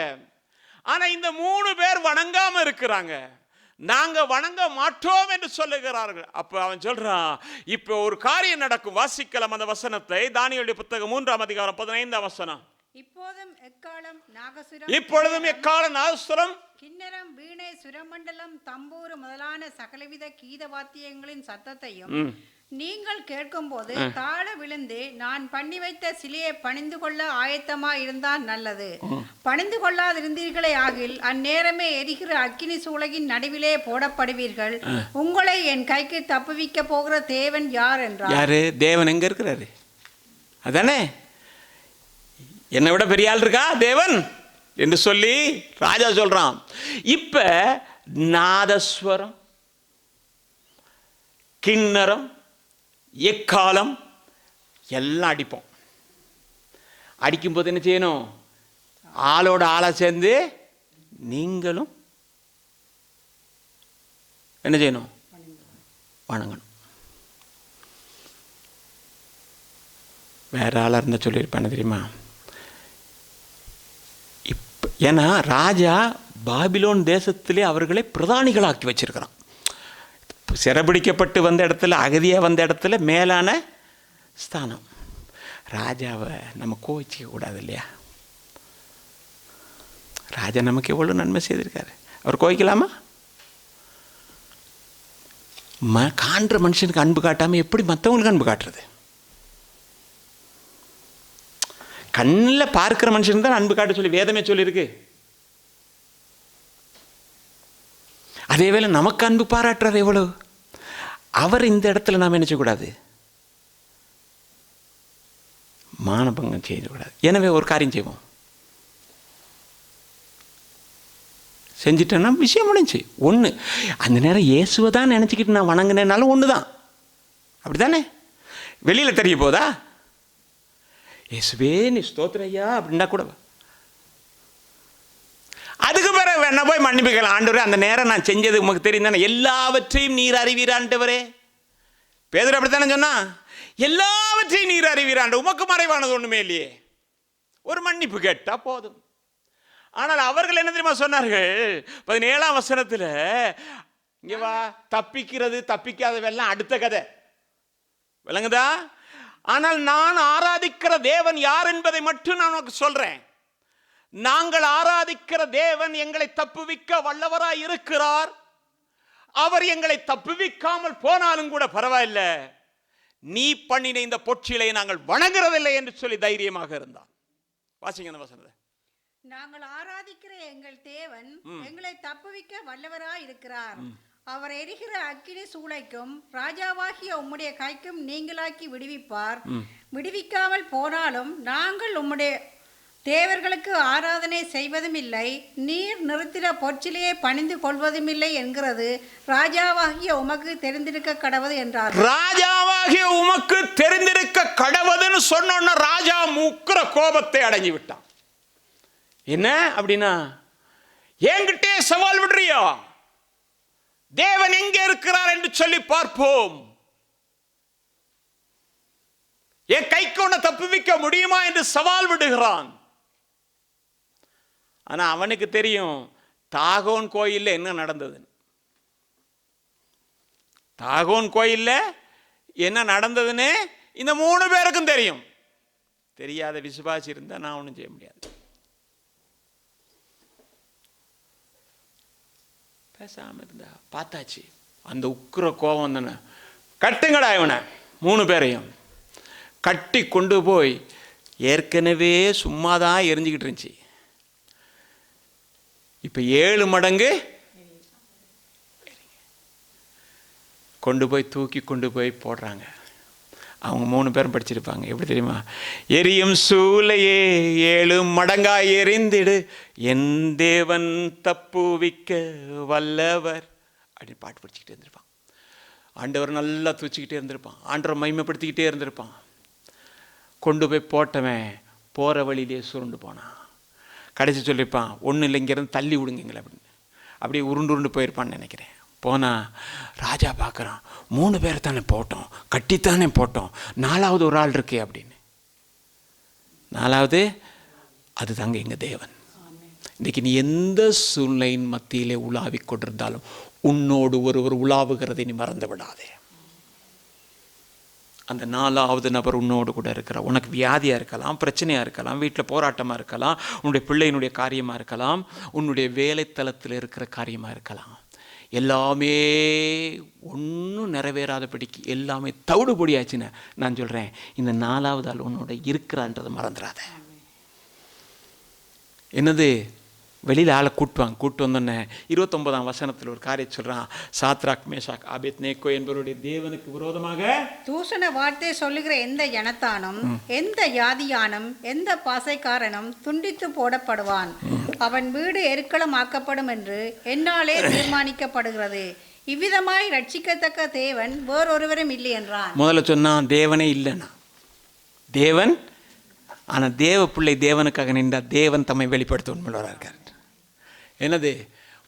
ஆனா இந்த 3 பேர் வணங்காம இருக்கிறாங்க. நாங்க வணங்க மாட்டோம் என்று சொல்லுகிறார்கள். அப்ப அவன் சொல்றான், இப்ப ஒரு காரியம் நடக்கும். வாசிக்கலாம் அந்த வசனத்தை. தானியேலுடைய புத்தகம் 3ஆம் அதிகாரம் 15ஆம் வசனம். இப்பொழுதும் எக்காளம் நாகசுரம், கிண்ணரம், வீணை, சுரமண்டலம், தம்பூரு முதலான சகலவித கீத வாத்தியங்களின் சத்தத்தையும் நீங்கள் கேட்கும்போது தாழ விழுந்து நான் பண்ணி வைத்த சிலையை பணிந்து கொள்ள ஆயத்தமா இருந்தால் நல்லது. பணிந்து கொள்ளாதிருந்தீர்களே ஆகில் அந்நேரமே எரிகிற அக்கினி சூளையின் நடுவிலே போடப்படுவீர்கள். உங்களை என் கைக்கு தப்புவிக்க போகிற தேவன் யார் என்றார். யாரு தேவன்? எங்க இருக்கிறாரு? அதானே, என்னை விட பெரிய ஆள் இருக்கா தேவன் என்று சொல்லி ராஜா சொல்றான். இப்ப நாதஸ்வரம், கிண்ணறம், எக்காலம் எல்லாம் அடிப்போம். அடிக்கும்போது என்ன செய்யணும்? ஆளோட ஆளா சேர்ந்து நீங்களும் என்ன செய்யணும்? வணங்கணும். வேற ஆளாக இருந்தால் சொல்லியிருப்பேன் தெரியுமா? இப்போ ஏன்னா ராஜா பாபிலோன் தேசத்திலே அவர்களை பிரதானிகளாக்கி வச்சிருக்கிறான். சிறைபிடிக்கப்பட்டு வந்த இடத்துல, அகதியாக வந்த இடத்துல மேலான ஸ்தானம். ராஜாவை நம்ம கோவிச்சிக்க கூடாது இல்லையா? ராஜா நமக்கு எவ்வளோ நன்மை செய்திருக்காரு, அவர் கோவிக்கலாமா? காண்ற மனுஷனுக்கு அன்பு காட்டாமல் எப்படி மற்றவங்களுக்கு அன்பு காட்டுறது? கண்ணில் பார்க்கிற மனுஷனுக்கு தான் அன்பு காட்ட சொல்லி வேதமே சொல்லியிருக்கு. அதே வேளை நமக்கு அன்பு பாராட்டுறது எவ்வளவு. அவர் இந்த இடத்துல நாம் என்ன செய்யக்கூடாது? மானபங்கம் செய்யக்கூடாது. எனவே ஒரு காரியம் செய்வோம், செஞ்சிட்டேன்னா விஷயம் முடிஞ்சு. ஒன்று, அந்த நேரம் இயேசுவை தான் நினச்சிக்கிட்டு நான் வணங்கினேனாலும் ஒன்று தான். அப்படி தானே? வெளியில் தெரிய போதா? இயேசுவே நீ ஸ்தோத்திரம் ஐயா அப்படின்னா கூட அதுக்கு பிறகு வேணா போய் மன்னிப்புக்கலாம். ஆண்டவரே அந்த நேரம் நான் செஞ்சது உமக்கு தெரியும் தானே, எல்லாவற்றையும் நீர் அறிவீராண்டவரே. பேதுரு அப்படித்தானே சொன்னா, எல்லாவற்றையும் நீர் அறிவீராண்ட, உமக்கு மறைவானது ஒண்ணுமே இல்லையே, ஒரு மன்னிப்பு கேட்டா போதும். ஆனால் அவர்கள் என்ன தெரியுமா சொன்னார்கள்? 17ஆம் வசனத்துல, இங்க வா, தப்பிக்கிறது தப்பிக்காதவெல்லாம் அடுத்த கதை, விளங்குதா? ஆனால் நான் ஆராதிக்கிற தேவன் யார் என்பதை மட்டும் நான் உனக்கு சொல்றேன். நாங்கள் ஆராதிக்கிற தேவன் எங்களை தப்புவிக்க வல்லவராய் இருக்கிறார். அவர் எங்களை தப்புவிக்காமல் போனாலும் கூட பரவாயில்லை, நீ பண்ணின இந்த பொற்சிலை நாங்கள் வணங்குறதில்லை என்று சொல்லி தைரியமாக இருந்தார். வாசிங்க அந்த வசனத்தை. நாங்கள் ஆராதிக்கிற எங்கள் தேவன் எங்களை தப்புவிக்க வல்லவராய் இருக்கிறார். அவர் எரிகிற அக்கினி சூளைக்கும் ராஜாவாகிய உம்முடைய கைக்கும் நீங்களாக்கி விடுவிப்பார். விடுவிக்காமல் போனாலும் நாங்கள் உம்முடைய தேவர்களுக்கு ஆராதனை செய்வதும் இல்லை, நீர் நிறுத்தின பொற்சிலையை பணிந்து கொள்வதும் இல்லை என்கிறது ராஜாவாகிய உமக்கு தெரிந்திருக்க கடவது என்றார். ராஜாவாகிய உமக்கு தெரிந்திருக்க கடவுதுன்னு சொன்ன ராஜா முக்கிற கோபத்தை அடங்கி விட்டான். என்ன அப்படின்னா, என்கிட்டே சவால் விடுறியா? தேவன் எங்கே இருக்கிறார் என்று சொல்லி பார்ப்போம். என் கைக்கு உன்னை தப்புவிக்க முடியுமா என்று சவால் விடுகிறான். ஆனா அவனுக்கு தெரியும் தாகோன் கோயில்ல என்ன நடந்தது. தாகோன் கோயில்ல என்ன நடந்ததுன்னு இந்த 3 பேருக்கும் தெரியும். தெரியாத விசுவாசி இருந்தா நான் ஒன்றும் செய்ய முடியாது. பேசாம இருந்தா பார்த்தாச்சு. அந்த உக்கிர கோபம் தானே, கட்டுங்கடா இவனை 3 பேரையும் கட்டி கொண்டு போய், ஏற்கனவே சும்மாதான் எரிஞ்சுக்கிட்டு இருந்துச்சு, இப்ப 7 மடங்கு கொண்டு போய் தூக்கி கொண்டு போய் போடுறாங்க. அவங்க 3 பேரும் படிச்சிருப்பாங்க. எப்படி தெரியுமா? எரியும் சூளையே 7 மடங்காய் எரிந்திடு, என் தேவன் தப்புவிக்க வல்லவர் அப்படின்னு பாட்டு படிச்சுக்கிட்டே இருந்திருப்பான். ஆண்டவர் நல்லா தூச்சிக்கிட்டே இருந்திருப்பான், ஆண்டவர் மகிமைப்படுத்திக்கிட்டே இருந்திருப்பான். கொண்டு போய் போட்டவன் போகிற வழியிலே சுருண்டு போனான். கடைசி சொல்லியிருப்பான், ஒன்றும் இல்லை இங்கேருந்து தள்ளி விடுங்கங்களே அப்படின்னு. அப்படியே உருண்டு போயிருப்பான்னு நினைக்கிறேன். போனால் ராஜா பார்க்குறான், 3 பேர் தானே போட்டோம், கட்டித்தானே போட்டோம், 4வது ஒரு ஆள் இருக்கே அப்படின்னு. 4வது அது தாங்க எங்கள் தேவன். இன்றைக்கி நீ எந்த சூழ்நிலையின் மத்தியிலே உலாவிக் கொண்டிருந்தாலும் உன்னோடு ஒருவர் உலாவுகிறதை நீ மறந்து விடாதே. அந்த 4வது நபர் உன்னோடு கூட இருக்கிறார். உனக்கு வியாதியாக இருக்கலாம், பிரச்சனையாக இருக்கலாம், வீட்டில் போராட்டமாக இருக்கலாம், உன்னுடைய பிள்ளையினுடைய காரியமாக இருக்கலாம், உன்னுடைய வேலைத்தளத்தில் இருக்கிற காரியமாக இருக்கலாம். எல்லாமே ஒன்றும் நிறைவேறாதபடிக்கு எல்லாமே தவிடு பொடியாச்சுன்னு நான் சொல்கிறேன். இந்த 4வது ஆள் உன்னோட இருக்கிறான்றதை மறந்துடாத. என்னது, வெளியில் ஆளை கூட்டு வந்தோன்னே 29ஆம் வசனத்தில் ஒரு காரியம் சொல்கிறான். சாத்ராக் மேஷாக் ஆபேத்நேகோ என்பவருடைய தேவனுக்கு விரோதமாக தூஷண வார்த்தை சொல்லுகிற எந்த ஜனத்தானும் எந்த யாதியானும் எந்த பாசைக்காரனும் துண்டித்து போடப்படுவான். அவன் வீடு எருக்களம் ஆக்கப்படும் என்று என்னாலே தீர்மானிக்கப்படுகிறது. இவ்விதமாய் ரட்சிக்கத்தக்க தேவன் வேறொருவரும் இல்லை என்றான். முதல்ல சொன்னான் தேவனே இல்லைன்னா. தேவன், ஆனால் தேவ பிள்ளை தேவனுக்காக நின்றால் தேவன் தம்மை வெளிப்படுத்த உண்மையாக இருக்கார். என்னது,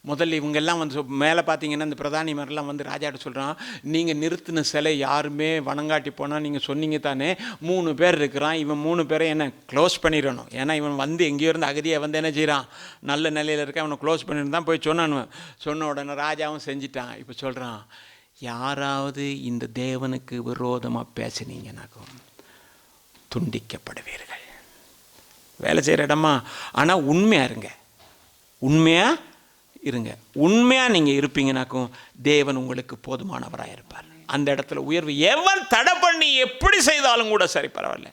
முதல்ல இவங்கெல்லாம் வந்து மேலே பார்த்தீங்கன்னா இந்த பிரதானி மாதிரிலாம் வந்து ராஜாட்ட சொல்கிறான், நீங்கள் நிறுத்தின சிலை யாருமே வணங்காட்டி போனால் நீங்கள் சொன்னீங்க தானே 3 பேர் இருக்கிறான், இவன் 3 பேரை என்ன க்ளோஸ் பண்ணிடணும். ஏன்னா இவன் வந்து எங்கேயோ இருந்து அகதியை வந்து என்ன செய்கிறான், நல்ல நிலையில் இருக்க, அவனை க்ளோஸ் பண்ணிட்டு தான் போய் சொன்னானுவன். சொன்ன உடனே ராஜாவும் செஞ்சிட்டான். இப்போ சொல்கிறான், யாராவது இந்த தேவனுக்கு விரோதமாக பேசினீங்கன்னாக்கும் துண்டிக்கப்படுவீர்கள். வேலை செய்கிற இடமா, ஆனால் உண்மையாக இருங்க, உண்மையாக இருங்க. உண்மையாக நீங்கள் இருப்பீங்கன்னாக்கும் தேவன் உங்களுக்கு போதுமானவராக இருப்பார். அந்த இடத்துல உயர்வு எவன் தடை பண்ணி எப்படி செய்தாலும் கூட சரி, பரவாயில்ல.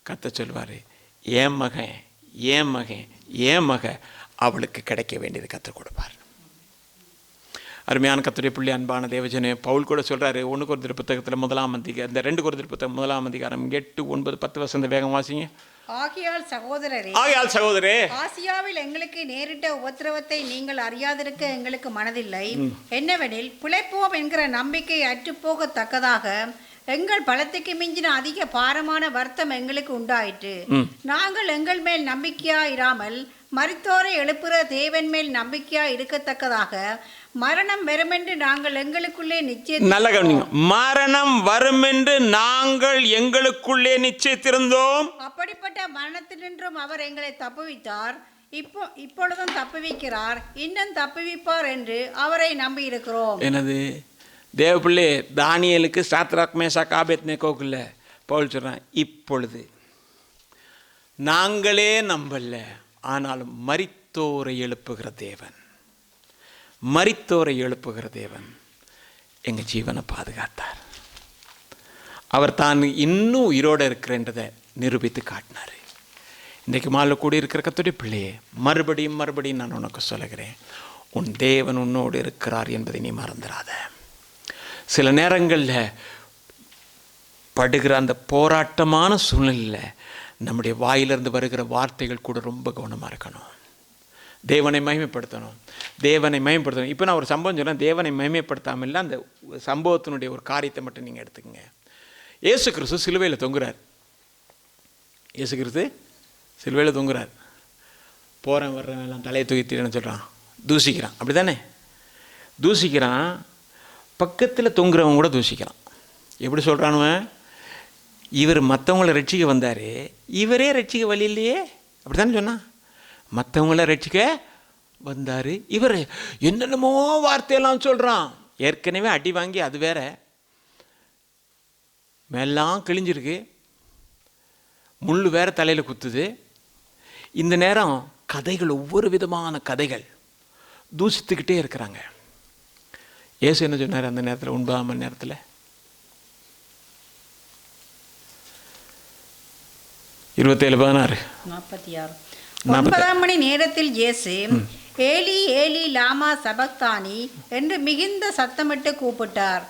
கத்த சொல்வார், ஏன் மகன் ஏன் மகன் ஏன் மக அவளுக்கு கிடைக்க வேண்டியது கற்றுக் கொடுப்பார். அருமையான கர்த்தருடைய பிள்ளை, அன்பான தேவஜனே, பவுல் கூட சொல்கிறாரு 1 கொரிந்தியர் புத்தகத்தில் 1ஆம் அதிகாரம், இந்த 2 கொரிந்தியர் புத்தகம் 1ஆம் அதிகாரம் 8, 9, 10 வசந்த வேகம் வாசிங்க. ஆகையால் சகோதரரே, ஆசியாவில் எங்களுக்கு நேரிட்ட உபத்திரவத்தை நீங்கள் அறியாதிருக்க எங்களுக்கு மனதில்லை. என்னவெனில் பிழைப்போம் என்கிற நம்பிக்கை அற்றுப்போகத்தக்கதாக எங்கள் பலத்துக்கு மிஞ்சின அதிக பாரமான வருத்தம் எங்களுக்கு உண்டாயிற்று. நாங்கள் எங்கள் மேல் நம்பிக்கையா இராமல் மரித்தோரை எழுப்புற தேவன் மேல் நம்பிக்கையா இருக்கத்தக்கதாக மரணம் வருமென்று நாங்கள் எங்களுக்குள்ளே நிச்சயம். நல்ல கவனிங்க, மரணம் வருமென்று நாங்கள் எங்களுக்குள்ளே நிச்சயித்திருந்தோம். அப்படிப்பட்ட மரணத்தினின்றும் அவர் எங்களை தப்புவித்தார். இப்பொழுதும் தப்புவிக்கிறார், இன்னும் தப்புவிப்பார் என்று அவரை நம்பி இருக்கிறோம். எனது தேவ பிள்ளை, தானியேலுக்கு சாத்ராக் மேஷாக் ஆபேத்நேகோவுக்குள்ள பவுல் சொல்றான், இப்பொழுது நாங்களே நம்பல, ஆனாலும் மரித்தோரை எழுப்புகிற தேவன், மரித்தோரை எழுப்புகிற தேவன் எங்கள் ஜீவனை பாதுகாத்தார். அவர் தான் இன்னும் உயிரோடு இருக்கிறன்றதை நிரூபித்து காட்டினார். இன்றைக்கு மாலை கூடி இருக்கிற கர்த்தருடைய பிள்ளையே, மறுபடியும் மறுபடியும் நான் உனக்கு சொல்லுகிறேன், உன் தேவன் உன்னோடு இருக்கிறார் என்பதை நீ மறந்துடாத. சில நேரங்களில் படுகிற அந்த போராட்டமான சூழ்நிலையில் நம்முடைய வாயிலிருந்து வருகிற வார்த்தைகள் கூட ரொம்ப கவனமாக இருக்கணும். தேவனை மகிமைப்படுத்தணும், தேவனை மகிமைப்படுத்தணும். இப்போ நான் ஒரு சம்பவம் சொல்கிறேன், தேவனை மகிமைப்படுத்தாமல் இல்லை, அந்த சம்பவத்தினுடைய ஒரு காரியத்தை மட்டும் நீங்கள் எடுத்துக்கங்க. இயேசு கிறிஸ்து சிலுவையில் தொங்குறார். இயேசு கிறிஸ்து சிலுவையில் தொங்குறார். போகிறேன் வர்றேன் எல்லாம் தலையை தூக்கிட்டேன்னு சொல்கிறான், தூசிக்கிறான். அப்படி தானே தூசிக்கிறான். பக்கத்தில் தொங்குறவங்க கூட தூசிக்கிறான். எப்படி சொல்கிறானுவன், இவர் மற்றவங்கள ரட்சிக்க வந்தார், இவரே ரட்சிக்க வழி இல்லையே, அப்படி தானே சொன்னான். மற்றவங்கள ரட்சிக்க வந்தார், இவர் என்னென்னமோ வார்த்தையெல்லாம் சொல்கிறான். ஏற்கனவே அடி வாங்கி அது வேற, மேலாம் கிழிஞ்சிருக்கு, முள் வேற தலையில் குத்துது. இந்த நேரம் கதைகள், ஒவ்வொரு விதமான கதைகள் தூசித்துக்கிட்டே இருக்கிறாங்க. இயேசு என்ன சொன்னார் அந்த நேரத்தில், 9ஆம் மணி நேரத்தில்? (27:16) 9ஆம் மணி நேரத்தில் இயேசு ஏலி ஏலி லாமா சபக்தானி என்று மிகுந்த சத்தமிட்டு கூப்பிட்டார்.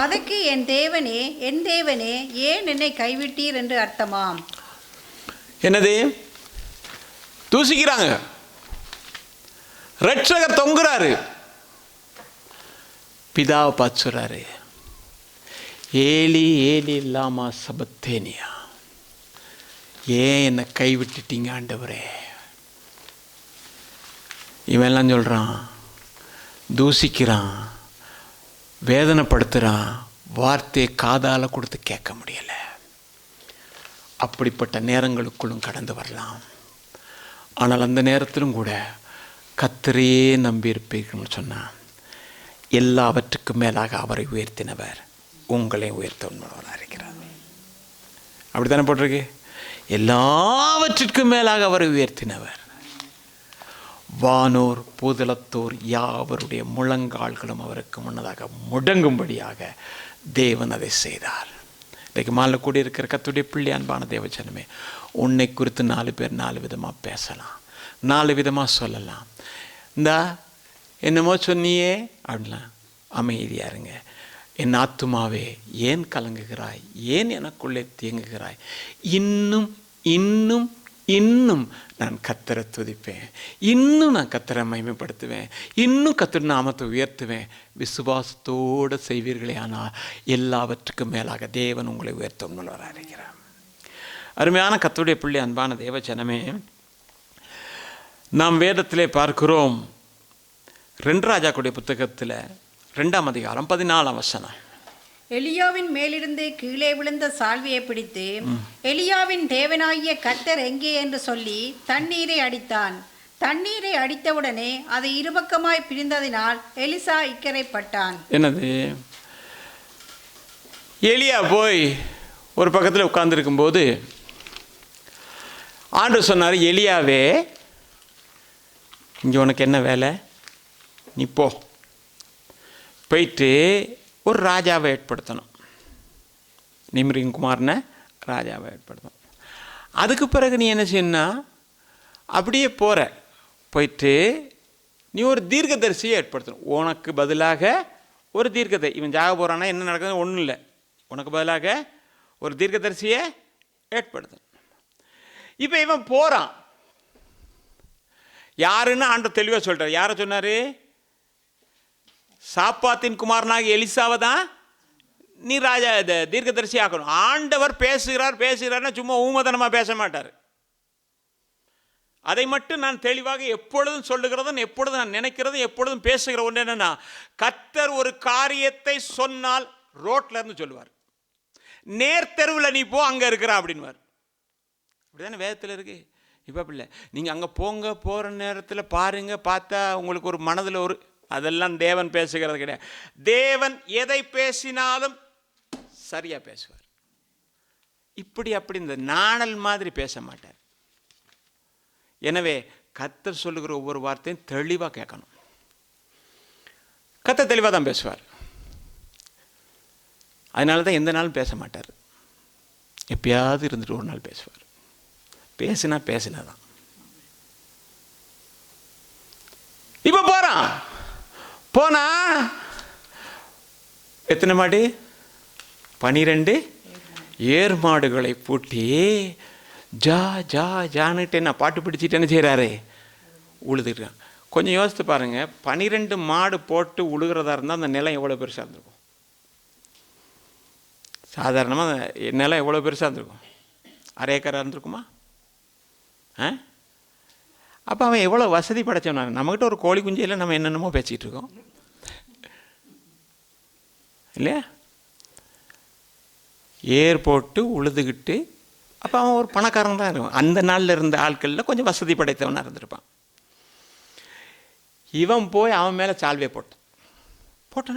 அதுக்கு என் தேவனே என் தேவனே ஏன் என்னை கைவிட்டீர் என்று அர்த்தமாம். என்னது? தூசிக்கிறாங்க, ரட்சகர் தொங்குறாரு. பிதாவை பார்த்து சொல்றாரு, ஏலி ஏலி லாமா சபக்தேனியா, ஏன் என்னை கைவிட்டுட்டீங்க ஆண்டவரே. இவெல்லாம் சொல்கிறான், தூசிக்கிறான், வேதனைப்படுத்துகிறான், வார்த்தையை காதால் கொடுத்து கேட்க முடியலை. அப்படிப்பட்ட நேரங்களுக்குள்ளும் கடந்து வரலாம். ஆனால் அந்த நேரத்திலும் கூட கர்த்தரையே நம்பியிருப்பீர்கள்னு சொன்னான். எல்லாவற்றுக்கும் மேலாக அவரை உயர்த்தினவர் உங்களை உயர்த்த உண்மையாக இருக்கிறார். அப்படி தானே போட்டிருக்கு, எல்லாவற்றிற்கும் மேலாக அவரை உயர்த்தினவர். வானோர் பூதலத்தோர் யாவருடைய முழங்கால்களும் அவருக்கு முன்னதாக முடங்கும்படியாக தேவன் அதை செய்தார். இன்றைக்கு மாலை கூடி இருக்கிற கர்த்தருடைய பிள்ளை அன்பான தேவஜனமே, உன்னை குறித்து 4 பேர் 4 விதமாக பேசலாம், 4 விதமாக சொல்லலாம். இந்தா என்னமோ சொன்னியே அப்படிலாம், அமைதியாக இருங்க. என் ஆத்துமாவே ஏன் கலங்குகிறாய், ஏன் எனக்குள்ளே தேங்குகிறாய், இன்னும் இன்னும் இன்னும் நான் கர்த்தரை துதிப்பேன், இன்னும் நான் கர்த்தரை மகிமைப்படுத்துவேன், இன்னும் கர்த்தர் நாமத்தை உயர்த்துவேன். விசுவாசத்தோடு செய்வீர்களே ஆனால் எல்லாவற்றுக்கும் மேலாக தேவன் உங்களை உயர்த்தும் இருக்கிறார். அருமையான கர்த்தருடைய பிள்ளை அன்பான தேவ ஜனமே, நாம் வேதத்திலே பார்க்கிறோம் 2 ராஜாக்களுடைய புத்தகத்தில் 2ஆம் அதிகாரம் 14ஆம் வசனம். எலியாவின் மேலிருந்து கீழே விழுந்த சால்வையை பிடித்து, எலியாவின் தேவனாகிய கர்த்தர் எங்கே என்று சொல்லி தண்ணீரை அடித்தான். தண்ணீரை அடித்தவுடனே அது இருபக்கமாய் பிரிந்ததினால் எலிசா இக்கரைப்பட்டான். என்னது? எலியா போய் ஒரு பக்கத்தில் உட்கார்ந்துருக்கும் போது ஆண்டவர் சொன்னார், எலியாவே இங்கே உனக்கு என்ன வேலை, நீ போயிட்டு ஒரு ராஜாவை ஏற்படுத்தணும், நிம்ரின் குமாரனை ராஜாவை ஏற்படுத்தணும். அதுக்கு பிறகு நீ என்ன செய்யணும்னா, அப்படியே போயிட்டு நீ ஒரு தீர்க்கதரிசியை ஏற்படுத்தணும். உனக்கு பதிலாக ஒரு தீர்க்கதரிசி, இவன் ஜாக போகிறான்னா என்ன நடக்குதுன்னு ஒன்றும் இல்லை, உனக்கு பதிலாக ஒரு தீர்க்கதரிசியை ஏற்படுத்தணும். இப்போ இவன் போகிறான். யாருன்னு ஆண்டவர் தெளிவாக சொல்கிறார். யாரை சொன்னார்? சாப்பாத்தின் குமாரனாக எலிசாவை தான் நீ ராஜா தீர்க்கதரிசி ஆக்கணும். ஆண்டவர் பேசுகிறார்னா சும்மா ஊமதனமாக பேச மாட்டார். அதை மட்டும் நான் தெளிவாக எப்பொழுதும் சொல்லுகிறதும், எப்பொழுதும் நான் நினைக்கிறதும், எப்பொழுதும் பேசுகிற ஒன்று என்னன்னா, கர்த்தர் ஒரு காரியத்தை சொன்னால் ரோட்ல இருந்து சொல்லுவார், நேர்த்தெருவில் நீ போ அங்கே இருக்கிறான் அப்படின்வார். அப்படிதானே வேதத்தில் இருக்கு. இப்போ அப்படி இல்லை, நீங்கள் அங்கே போகிற நேரத்தில் பாருங்க, பார்த்தா உங்களுக்கு ஒரு மனதில் ஒரு, அதெல்லாம் தேவன் பேசுகிறது கிடையாது. தேவன் எதை பேசினாலும் சரியா பேசுவார். இப்படி அப்படி இந்த நாணல் மாதிரி பேச மாட்டார். எனவே கர்த்தர் சொல்லுகிற ஒவ்வொரு வார்த்தையும் தெளிவாக கேட்கணும். கர்த்தர் தெளிவாக தான் பேசுவார். அதனால தான் எந்த நாளும் பேச மாட்டார். எப்பயாவது இருந்துட்டு ஒரு நாள் பேசுவார். பேசினாதான். இப்போ போனா எத்தனை மாடு? 12 ஏர் மாடுகளை பூட்டி ஜான்னுட்டு நான் பாட்டு பிடிச்சிட்டேன்னு செய்கிறாரு, உழுதுட்டான். கொஞ்சம் யோசித்து பாருங்க, 12 மாடு போட்டு உழுகிறதா இருந்தால் அந்த நிலம் எவ்வளோ பெருசாக இருந்திருக்கும்? சாதாரணமாக நிலம் எவ்வளோ பெருசாக இருந்திருக்கும்? 1/2 ஏக்கராக இருந்திருக்குமா? அப்போ அவன் எவ்வளோ வசதி படைச்சவனா? நம்மகிட்ட ஒரு கோழி குஞ்சியில் நம்ம என்னென்னமோ பேசிகிட்டு இருக்கோம் இல்லையா? ஏர் போட்டு உழுதுகிட்டு, அப்போ அவன் ஒரு பணக்காரன் தான் இருக்கும். அந்த நாளில் இருந்த ஆட்களில் கொஞ்சம் வசதி படைத்தவனாக இருந்திருப்பான். இவன் போய் அவன் மேலே சால்வையை போட்டான்.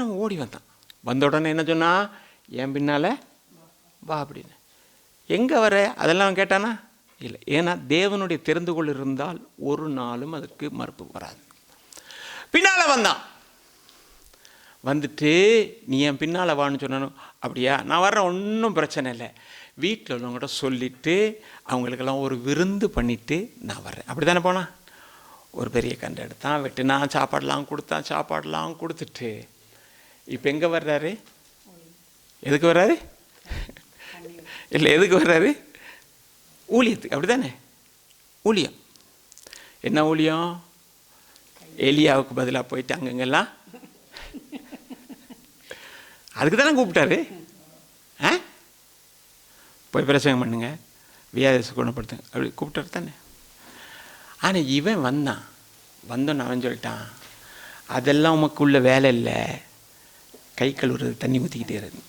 அவன் ஓடி வந்த உடனே என்ன சொன்னா, என் பின்னால் வா அப்படின்னு. எங்கே வர அதெல்லாம் அவன் கேட்டானா? இல்லை. ஏன்னா தேவனுடைய தெரிந்து கொள் இருந்தால் ஒரு நாளும் அதற்கு மறுப்பு வராது. பின்னால் வந்துட்டு நீ என் பின்னால் வான்னு சொன்னானோ, அப்படியா நான் வர்றேன், ஒன்றும் பிரச்சனை இல்லை, வீட்டில் உள்ளவங்கள்ட்ட சொல்லிவிட்டு அவங்களுக்கெல்லாம் ஒரு விருந்து பண்ணிவிட்டு நான் வர்றேன். அப்படி தானே போனான். ஒரு பெரிய கண்டு எடுத்தான், வெட்டினான், சாப்பாடெலாம் கொடுத்துட்டு இப்போ எங்கே வர்றாரு? எதுக்கு வர்றாரு? இல்லை, எதுக்கு வர்றாரு? ஊழியத்துக்கு. அப்படி தானே? ஊழியம். என்ன ஊழியம்? எலியாவுக்கு பதிலாக போயிட்டு அங்கங்கெல்லாம் அதுக்கு தானே கூப்பிட்டாரு. போய் பிரசங்கம் பண்ணுங்க, வியாதியை குணப்படுத்துங்க, அப்படி கூப்பிட்டாரு தானே. ஆனால் இவன் வந்தோன்னு அவன் சொல்லிட்டான், அதெல்லாம் உமக்குள்ள வேலை இல்லை, கை கழுவுறது, தண்ணி ஊற்றிக்கிட்டே இருக்கு.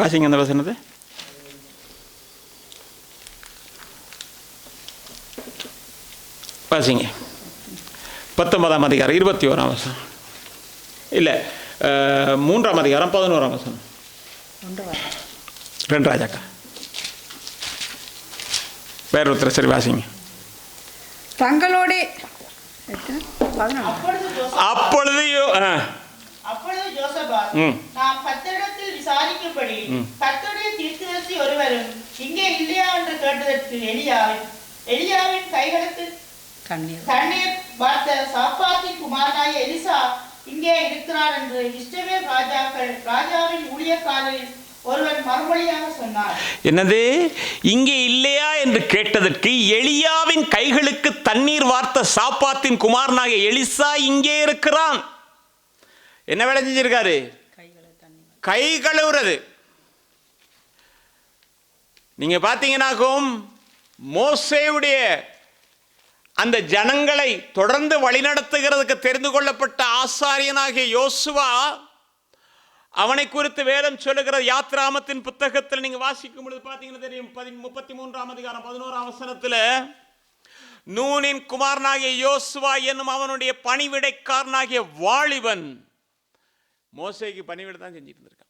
வாசிங்க அந்த வசனத்தை. வாசிங்க 19ஆம் அதிகாரம் 21ஆம் வசனம். இல்லை, 3ஆம் அதிகாரம் 11ஆம் வசனம். 2 ராஜாக்கா. வேற ஒருத்தர். சரி வாசிங்க. தங்களோட அப்பொழுது அப்பொழுது யோசபாத், நாம் கர்த்தரிடத்தில் விசாரிக்கும்படி கர்த்தருடைய தீர்க்கதரிசி ஒருவரும் இங்கே இல்லையா என்று கேட்டதற்கு எலியாவின் கைகளுக்கு தண்ணீர் பார்த்த சாப்பாத்தின் குமாரனாய எலிசா இங்கே இருக்கிறார் என்று இஸ்ரவேல் ராஜாவின் ஊழியக்காரரில் ஒருவன் மறுமொழியாக சொன்னார். என்னது? இங்கே இல்லையா என்று கேட்டதற்கு எலியாவின் கைகளுக்கு தண்ணீர் வார்த்த சாப்பாத்தின் குமாரனாக எலிசா இங்கே இருக்கிறான். என்ன வேலை செஞ்சிருக்காரு? கை கழுவுறது. நீங்க பாத்தீங்கன்னாக்கும் மோசேவுடைய அந்த ஜனங்களை தொடர்ந்து வழிநடத்துகிறதுக்கு தெரிந்து கொள்ளப்பட்ட ஆசாரியனாகிய யோசுவா, அவனை குறித்து வேதம் சொல்லுகிறது. யாத்ராமத்தின் புத்தகத்தில் நீங்க வாசிக்கும் பொழுது பாத்தீங்கன்னா தெரியும், 33ஆம் அதிகாரம் 11ஆம் வசனத்துல, நூனின் குமாரனாகிய யோசுவா என்னும் அவனுடைய பணிவிடைக்காரனாகிய வாலிபன் மோசேக்கு பணிவிடை தான் செஞ்சுட்டு இருந்திருக்கான்.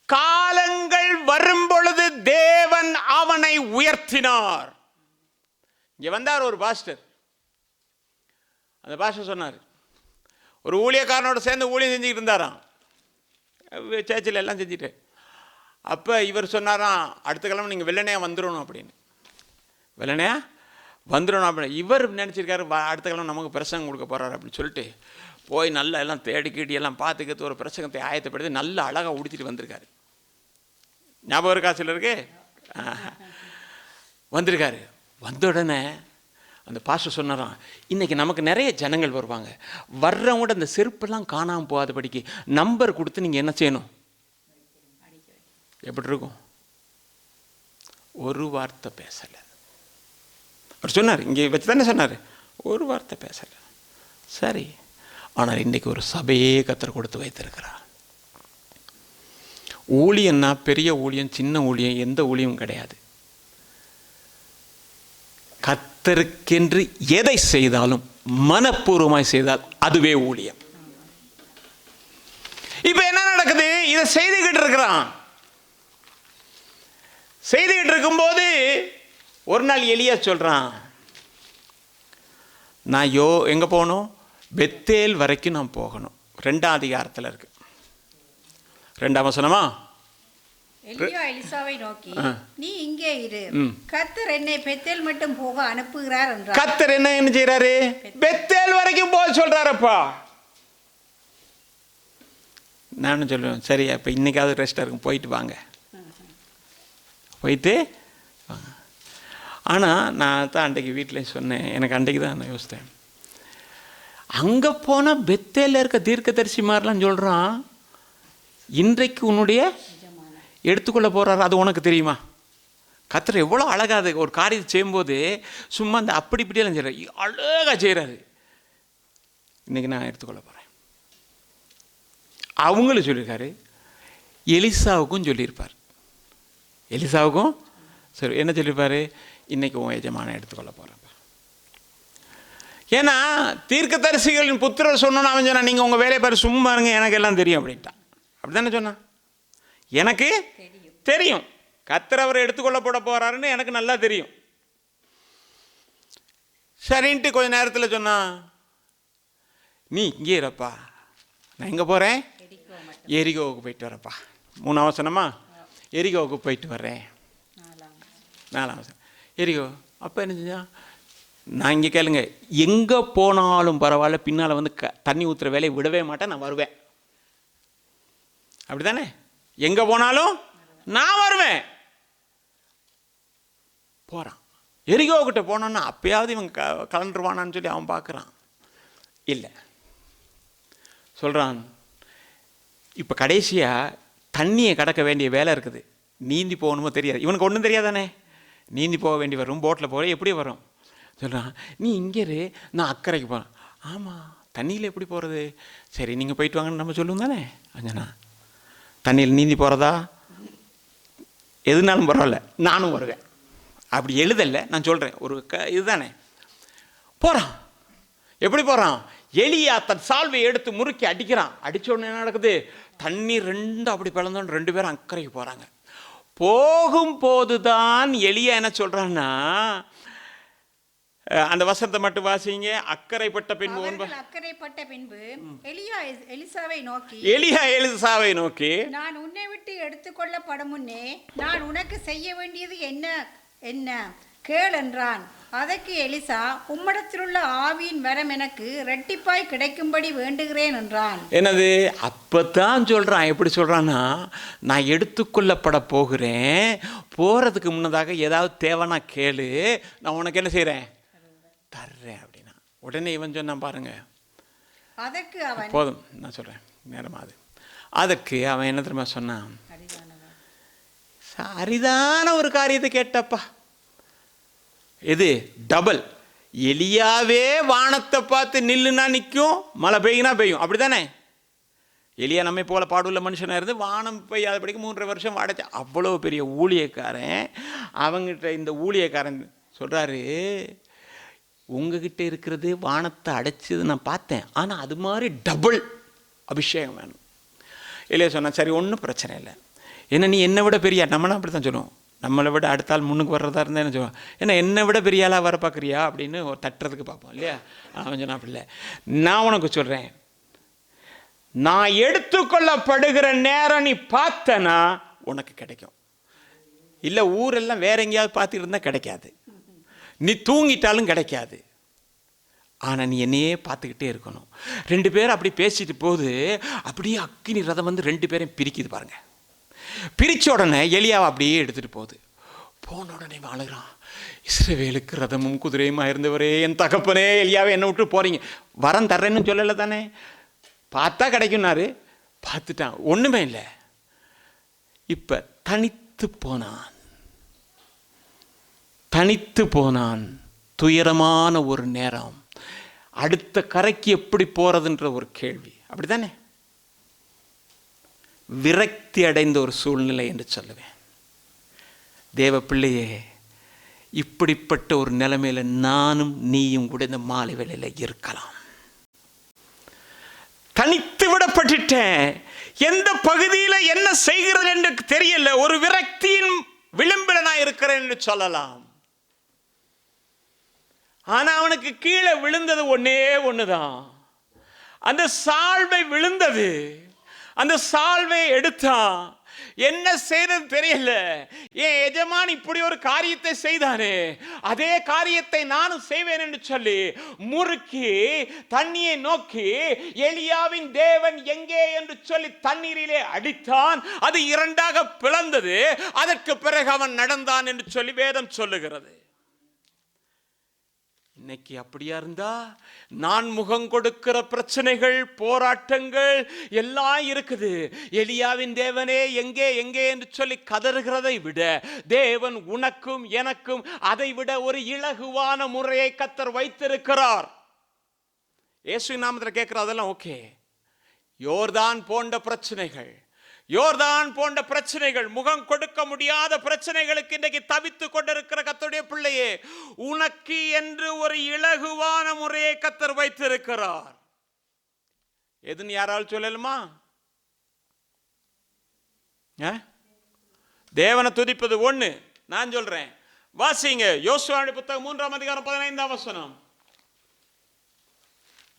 காலங்கள் வரும் பொழுது தேவன் அவனை உயர்த்தினார். இங்க வந்தார் ஒரு பாஸ்டர். அந்த பாஸ்டர் சொன்னார், ஒரு ஊழியக்காரனோட சேர்ந்து ஊழியம் செஞ்சுக்கிட்டு இருந்தாராம், சேர்ச்சில் எல்லாம் செஞ்சுட்டு. அப்போ இவர் சொன்னாராம், அடுத்த கிழமை நீங்கள் வெள்ளனையா வந்துடணும் அப்படின்னு. வெள்ளனையா வந்துடணும் அப்படின்னு இவர் நினச்சிருக்காரு, அடுத்த கிழமை நமக்கு பிரசங்கம் கொடுக்க போகிறார் அப்படின்னு சொல்லிட்டு போய் நல்லா எல்லாம் தேடிக்கிட்டு எல்லாம் பார்த்துக்கிட்டு ஒரு பிரசங்கத்தை ஆயத்தப்படுத்தி நல்லா அழகாக உடுத்திட்டு வந்திருக்காரு. ஞாபகம் இருக்கா சிலருக்கு? வந்திருக்காரு. வந்த உடனே அந்த பாஸ்டர் சொன்னாராம், இன்றைக்கி நமக்கு நிறைய ஜனங்கள் வருவாங்க, வர்றவங்க அந்த செருப்பெல்லாம் காணாமல் போகாதபடிக்கு நம்பர் கொடுத்து நீங்கள் என்ன செய்யணும்? எப்படி இருக்கும்? ஒரு வார்த்தை பேசலை. அவர் சொன்னார், இங்கே வச்சு தானே சொன்னார், ஒரு வார்த்தை பேசலை. சரி, ஆனால் இன்றைக்கி ஒரு சபையே கத்தர் கொடுத்து வைத்திருக்கிறார். ஊழியன்னா பெரிய ஊழியம் சின்ன ஊழியம் எந்த ஊழியம் கிடையாது. கர்த்தருக்கென்று எதை செய்தாலும் மனப்பூர்வமாய் செய்தால் அதுவே ஊழியம். இப்ப என்ன நடக்குது? இதை செய்துகிட்டு இருக்கிறான். செய்துகிட்டு இருக்கும்போது ஒரு நாள் எலியா சொல்றான், நான் எங்க போகணும்? பெத்தேல் வரைக்கும் நான் போகணும். 2ஆம் அதிகாரத்தில் இருக்கு, 2ஆம் வசனமா? எலியா எலிசாவை நோக்கி, நீ இங்கே இரு, கர்த்தர் என்னை பெத்தேல் மட்டும் போக அனுப்புகிறார் என்றார். கர்த்தர் என்ன செய்யறாரு? பெத்தேல் வரைக்கும் போக சொல்றாருப்பா. நானும் சொல்லுவேன், சரி அப்ப இன்னைக்காவது ரெஸ்டா இருக்கும், போயிட்டு வாங்க, போயிட்டு வாங்க. ஆனால் நான் தான் அன்றைக்கு வீட்டில் சொன்னேன், எனக்கு அன்றைக்கு தான் நான் யோசித்தேன், அங்கே போனால் பெத்தேல இருக்க தீர்க்கதரிசி மாதிரிலாம் சொல்கிறான், இன்றைக்கு உன்னுடைய எடுத்துக்கொள்ள போகிறாரு, அது உனக்கு தெரியுமா? கர்த்தர் எவ்வளோ அழகாது ஒரு காரியத்தை செய்யும்போது சும்மா அந்த அப்படி இப்படியெல்லாம் செய்கிறார், அழகாக செய்கிறாரு. இன்றைக்கி நான் எடுத்துக்கொள்ள போகிறேன். அவங்களும் சொல்லியிருக்காரு, எலிசாவுக்கும் சொல்லியிருப்பார். எலிசாவுக்கும் சரி என்ன சொல்லியிருப்பார்? இன்றைக்கி உன் எஜமான எடுத்துக்கொள்ள போகிறேன். ஏன்னா தீர்க்கதரிசிகளின் புத்திரர் சொன்னோன்னு அவன் சொன்னான், நீங்கள் உங்கள் வேலையை பாரு, சும்மா இருங்க, எனக்கு எல்லாம் தெரியும் அப்படின்ட்டான். அப்படி தானே சொன்னான், எனக்கு தெரியும், கர்த்தர் அவரை எடுத்துக்கொள்ள போகிறாருன்னு எனக்கு நல்லா தெரியும். சரின்ட்டு கொஞ்ச நேரத்தில் சொன்னான், நீ இங்கே இருப்பா, நான் எங்கே போகிறேன்? எரிகோவுக்கு போயிட்டு வரப்பா. 3ஆம் வசனமா? எரிகோவுக்கு போயிட்டு வர்றேன். 4ஆம் வசனம் எரிகோ. அப்போ என்ன செஞ்சான்? நான் இங்கே கேளுங்க, எங்கே போனாலும் பரவாயில்ல, பின்னால் வந்து தண்ணி ஊற்றுற வேலையை விடவே மாட்டேன், நான் வருவேன். அப்படி தானே? எங்கே போனாலும் நான் வருவேன். போகிறான். எரிகோக்கிட்ட போனோன்னா அப்பயாவது இவன் கலண்டுருவானான்னு சொல்லி அவன் பார்க்குறான். இல்லை, சொல்கிறான், இப்போ கடைசியாக தண்ணியை கடக்க வேண்டிய வேலை இருக்குது, நீந்தி போகணுமோ தெரியாது, இவனுக்கு ஒன்றும் தெரியாதானே, நீந்தி போக வேண்டி வரும், போட்டில் போகிற எப்படி வரும்? சொல்கிறான், நீ இங்கே இரு, நான் அக்கறைக்கு போகிறேன். ஆமாம், தண்ணியில் எப்படி போகிறது? சரி நீங்கள் போயிட்டு வாங்கன்னு நம்ம சொல்லுவோம் தானே. அஞ்சனா தண்ணியில் நீந்தி போகிறதா? எதுனாலும் பரவாயில்ல, நானும் வருவேன். அப்படி எழுதலை, நான் சொல்கிறேன், ஒரு இதுதானே. போகிறான். எப்படி போகிறான்? எலியா தன் சால்வை எடுத்து முறுக்கி அடிக்கிறான். அடித்த உடனே என்ன நடக்குது? தண்ணி ரெண்டும் அப்படி பிளந்தோன்னு 2 பேரும் அக்கறைக்கு போகிறாங்க. போகும்போது தான் எலியா என்ன சொல்கிறான்னா, அந்த வசனத்தை மட்டும் வாசிங்க. அக்கறைப்பட்ட பின்பு அவர்கள் அக்கறைப்பட்ட பின்பு எலியா எலிசாவை நோக்கி நான் உன்னை விட்டு எடுத்துக்கொள்ளப்படும் முன்னே நான் உனக்கு செய்ய வேண்டியது என்ன என்ன கேள் என்றான். அதற்கு எலிசா, உம்மிடத்திலுள்ள ஆவியின் வரம் எனக்கு இரட்டிப்பாய் கிடைக்கும்படி வேண்டுகிறேன் என்றான். என்னது? அப்பதான் சொல்றான். எப்படி சொல்றான்னா, நான் எடுத்துக்கொள்ளப்பட போகிறேன், போறதுக்கு முன்னதாக ஏதாவது தேவைன்னா கேளு, நான் உனக்கு என்ன செய்யறேன், தர்றேன் அப்படின்னா. உடனே இவன் சொன்னான் பாருங்க, அதற்கு அவன், போதும் நான் சொல்றேன் நேரமாது. அதற்கு அவன் என்ன தெரியுமா சொன்னான், அரிதான ஒரு காரியத்தை கேட்டப்பா. எது? டபுள். எலியாவே வானத்தை பார்த்து நில்லுனா நிற்கும், மழை பெய்யுனா பெய்யும், அப்படித்தானே? எலியா நம்மை போல பாடுள்ள மனுஷனாக இருந்து வானம் பெய்யாதபடிக்கு 3.5 வருஷம் வாடச்ச அவ்வளோ பெரிய ஊழியக்காரன். அவங்ககிட்ட இந்த ஊழியக்காரன் சொல்கிறாரு, உங்ககிட்ட இருக்கிறது வானத்தை அடைச்சது நான் பார்த்தேன், ஆனால் அது மாதிரி டபுள் அபிஷேகம் வேணும். எலியா சொன்னா, சரி ஒன்றும் பிரச்சனை இல்லை, ஏன்னா நீ என்னை விட பெரியா, நம்மளும் அப்படி தான் சொல்லுவோம், நம்மளை விட அடுத்த ஆள் முன்னுக்கு வர்றதா இருந்தால் என்ன சொல்லுவோம், ஏன்னா என்னை விட பெரிய ஆளாக வர பார்க்குறியா அப்படின்னு ஒரு தட்டுறதுக்கு பார்ப்போம் இல்லையா? அவன் சொன்னா அப்படி இல்லை, நான் உனக்கு சொல்கிறேன், நான் எடுத்துக்கொள்ளப்படுகிற நேரம் நீ பார்த்தனா உனக்கு கிடைக்கும். இல்லை ஊரெல்லாம் வேற எங்கேயாவது பார்த்துட்டு இருந்தால் கிடைக்காது, நீ தூங்கிட்டாலும் கிடைக்காது, ஆனால் நீ என்னையே பார்த்துக்கிட்டே இருக்கணும். 2 பேரும் அப்படி பேசிட்டு போது அப்படியே அக்கினி ரதம் வந்து 2 பேரையும் பிரிக்குது பாருங்க. பிரித்த உடனே எலியாவை அப்படியே எடுத்துகிட்டு போகுது. போன உடனே வாழுகிறான், இஸ்ரவேலுக்கு ரதமும் குதிரையுமா இருந்தவரே, என் தகப்பனே, எலியாவை என்ன விட்டு போகிறீங்க, வரம் தர்றேன்னு சொல்லலை தானே, பார்த்தா கிடைக்கும்னாரு, பார்த்துட்டான், ஒன்றுமே இல்லை. இப்போ தனித்து போனான், துயரமான ஒரு நேரம், அடுத்த கரைக்கு எப்படி போகிறதுன்ற ஒரு கேள்வி, அப்படி தானே? விரக்தி அடைந்த ஒரு சூழ்நிலை என்று சொல்லுவேன். தேவ பிள்ளையே, இப்படிப்பட்ட ஒரு நிலைமையில நானும் நீயும் கூட இந்த மாலை வேளையில இருக்கலாம். தனித்து விடப்பட்டுட்டேன், எந்த பகுதியில் என்ன செய்கிறது என்று தெரியல, ஒரு விரக்தியின் விளிம்பில் நான் இருக்கிறேன் என்று சொல்லலாம். ஆனா அவனுக்கு கீழே விழுந்தது ஒன்னே ஒண்ணுதான், அந்த சால்வை விழுந்தது, அந்த சால்வை எடுத்தான். என்ன செய்யறது தெரியல, என் எஜமான் இப்படி ஒரு காரியத்தை செய்தானே, அதே காரியத்தை நானும் செய்வேன் என்று சொல்லி முறுக்கி தண்ணியை நோக்கி எலியாவின் தேவன் எங்கே என்று சொல்லி தண்ணீரிலே அடித்தான். அது 2ஆக பிளந்தது. அதற்கு பிறகு அவன் நடந்தான் என்று சொல்லி வேதம் சொல்லுகிறது. இன்னைக்கு அப்படியா இருந்தா, நான் முகம் கொடுக்கிற பிரச்சனைகள், போராட்டங்கள் எல்லாம் இருக்குது. எலியாவின் தேவனே எங்கே எங்கே என்று சொல்லி கதறுகிறதை விட, தேவன் உனக்கும் எனக்கும் அதை விட ஒரு இலகுவான முறையை கர்த்தர் வைத்திருக்கிறார். இயேசு நாமத்தில் கேட்கிற அதெல்லாம் ஓகே. யோர்தான் போன்ற பிரச்சனைகள், முகம் கொடுக்க முடியாத பிரச்சனைகளுக்கு இன்றைக்கு தவித்துக் கொண்டிருக்கிற கர்த்தருடைய பிள்ளையே, உனக்கு என்று ஒரு இலகுவான முறையை கர்த்தர் வைத்திருக்கிறார். எதுன்னு யாரால் சொல்லலுமா? தேவனை துதிப்பது ஒண்ணு, நான் சொல்றேன், வாசிங்க யோசுவாவின் புத்தகம் 3ஆம் அதிகாரம் 15ஆம் வசனம்.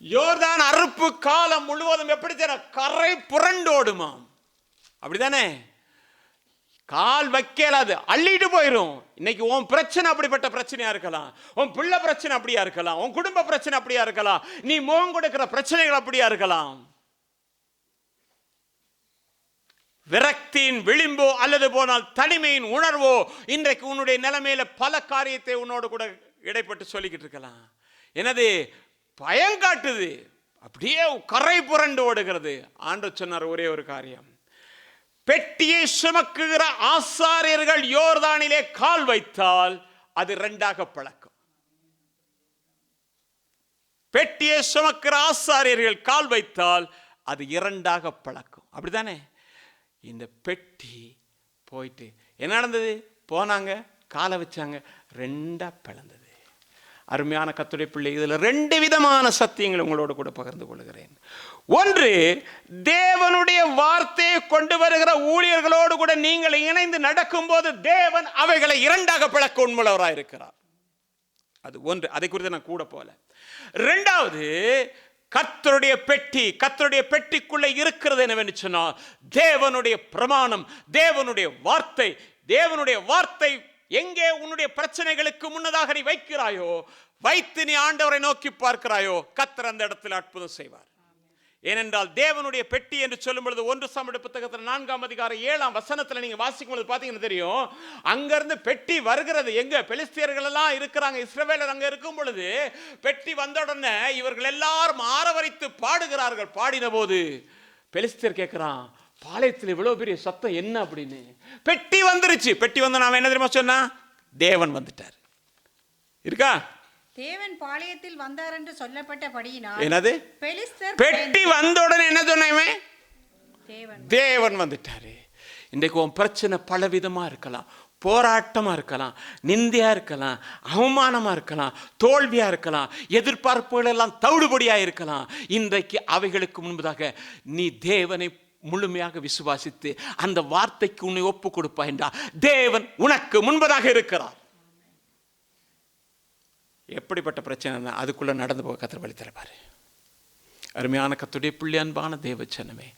யோர்தான் அறுப்பு காலம் முழுவதும் எப்படி கரை புரண்டோடுமாம், அப்படிதானே? கால் வைக்கலாது, அள்ளிட்டு போயிரும். இன்னைக்கு உன் பிரச்சனை அப்படிப்பட்ட பிரச்சனையா இருக்கலாம், உன் பிள்ளை பிரச்சனை அப்படியா இருக்கலாம், உன் குடும்ப பிரச்சனை அப்படியா இருக்கலாம், நீ முகம் கொடுக்கிற பிரச்சனைகள் அப்படியா இருக்கலாம். விரக்தியின் விளிம்போ அல்லது போனால் தனிமையின் உணர்வோ இன்றைக்கு உன்னுடைய நிலைமையில பல காரியத்தை உன்னோடு கூட இடைப்பட்டு சொல்லிக்கிட்டு இருக்கலாம். எனது பயம் காட்டுது, அப்படியே கரை புரண்டு ஓடுகிறது. ஆண்டவர் சொன்னார் ஒரே ஒரு காரியம், பெட்டியை சுமக்குகிற ஆசாரியர்கள் யோர்தானிலே கால் வைத்தால் அது 2ஆக பிளக்கும். பெட்டியை சுமக்கிற ஆசாரியர்கள் கால் வைத்தால் அது 2ஆக பிளக்கும், அப்படித்தானே? இந்த பெட்டி போயிட்டு என்ன நடந்தது? போனாங்க, காலை வச்சாங்க, 2ஆ பிளந்தது. அருமையான கர்த்தருடைய பிள்ளை, இதில் 2 விதமான சத்தியங்களை உங்களோடு கூட பகிர்ந்து கொள்கிறேன். ஒன்று, தேவனுடைய வார்த்தையை கொண்டு வருகிற ஊழியர்களோடு கூட நீங்கள் இணைந்து நடக்கும் போது தேவன் அவைகளை 2ஆக பிளக்க உண்மையுள்ளவராக இருக்கிறார். அது ஒன்று, அதை குறித்து நான் கூட போல. இரண்டாவது, கர்த்தருடைய பெட்டி. கர்த்தருடைய பெட்டிக்குள்ள இருக்கிறது என்னவென்று சொன்னால் தேவனுடைய பிரமாணம், தேவனுடைய வார்த்தை. தேவனுடைய வார்த்தை எங்கே உன்னுடைய பிரச்சனைகளுக்கு முன்னதாக நீ வைக்கிறாயோ, வைத்து நீ ஆண்டவரை நோக்கி பார்க்கிறாயோ, கர்த்தர் அந்த இடத்தில் அற்புதம் செய்வார். ஏனென்றால் தேவனுடைய பெட்டி என்று சொல்லும் பொழுது 1 சாமுவேல் புத்தகத்தில் 4ஆம் அதிகாரம் 7ஆம் வசனத்தில் நீங்க வாசிக்கும் பொழுது பாத்தீங்கன்னா தெரியும், அங்கிருந்து பெட்டி வருகிறது. எங்க பெலிஸ்தியர்கள் எல்லாம் இருக்கிறாங்க, இஸ்ரவேலர் அங்க இருக்கும் பொழுது பெட்டி வந்த உடனே இவர்கள் எல்லாரும் ஆரவரித்து பாடுகிறார்கள். பாடின போது பெலிஸ்தியர் கேட்கிறான், பாளையத்தில் இவ்வளவு பெரிய சத்தம் என்ன அப்படின்னு. பெட்டி வந்துருச்சு. பெட்டி வந்து நாம என்ன தெரியுமா சொன்னா, தேவன் வந்துட்டார். இருக்கா? தேவன் பாளையத்தில் வந்தார் என்று சொல்லப்பட்டபடியினால் என்னது பெட்டி வந்த உடனே என்ன சொன்னே, தேவன் வந்துட்டாரு. இன்றைக்கு உன் பிரச்சனை பலவிதமா இருக்கலாம், போராட்டமா இருக்கலாம், நிந்தையா இருக்கலாம், அவமானமா இருக்கலாம், தோல்வியா இருக்கலாம், எதிர்பார்ப்புகள் எல்லாம் தவிடுபடியா இருக்கலாம். இன்றைக்கு அவைகளுக்கு முன்பதாக நீ தேவனை முழுமையாக விசுவாசித்து அந்த வார்த்தைக்கு உன்னை ஒப்பு கொடுப்பாய் என்றால் தேவன் உனக்கு முன்பதாக இருக்கிறார். எப்படிப்பட்ட பிரச்சனை அதுக்குள்ள நடந்து போக கர்த்தர் வழி தருவார். அருமையான கர்த்தருடைய பிள்ளை, அன்பான தேவ ஜனமே,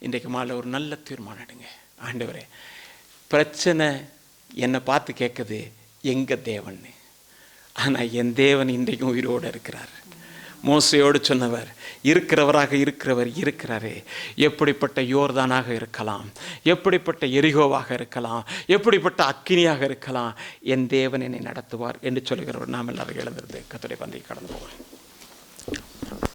இன்றைக்கு மாலை ஒரு நல்ல தீர்மானம் எடுங்க. ஆண்டவரே, பிரச்சனை என்னை பார்த்து கேட்குது எங்க தேவன், ஆனால் என் தேவன் இன்றைக்கும் உயிரோடு இருக்கிறார். மோசையோடு சொன்னவர், இருக்கிறவராக இருக்கிறவர் இருக்கிறாரே. எப்படிப்பட்ட யோர்தானாக இருக்கலாம், எப்படிப்பட்ட எரிகோவாக இருக்கலாம், எப்படிப்பட்ட அக்கினியாக இருக்கலாம், என் தேவன் என்னை நடத்துவார் என்று சொல்கிறவர். நாம் எல்லாரும் எழுந்திருந்து கர்த்தருடைய பந்தியை கடந்து போவோம்.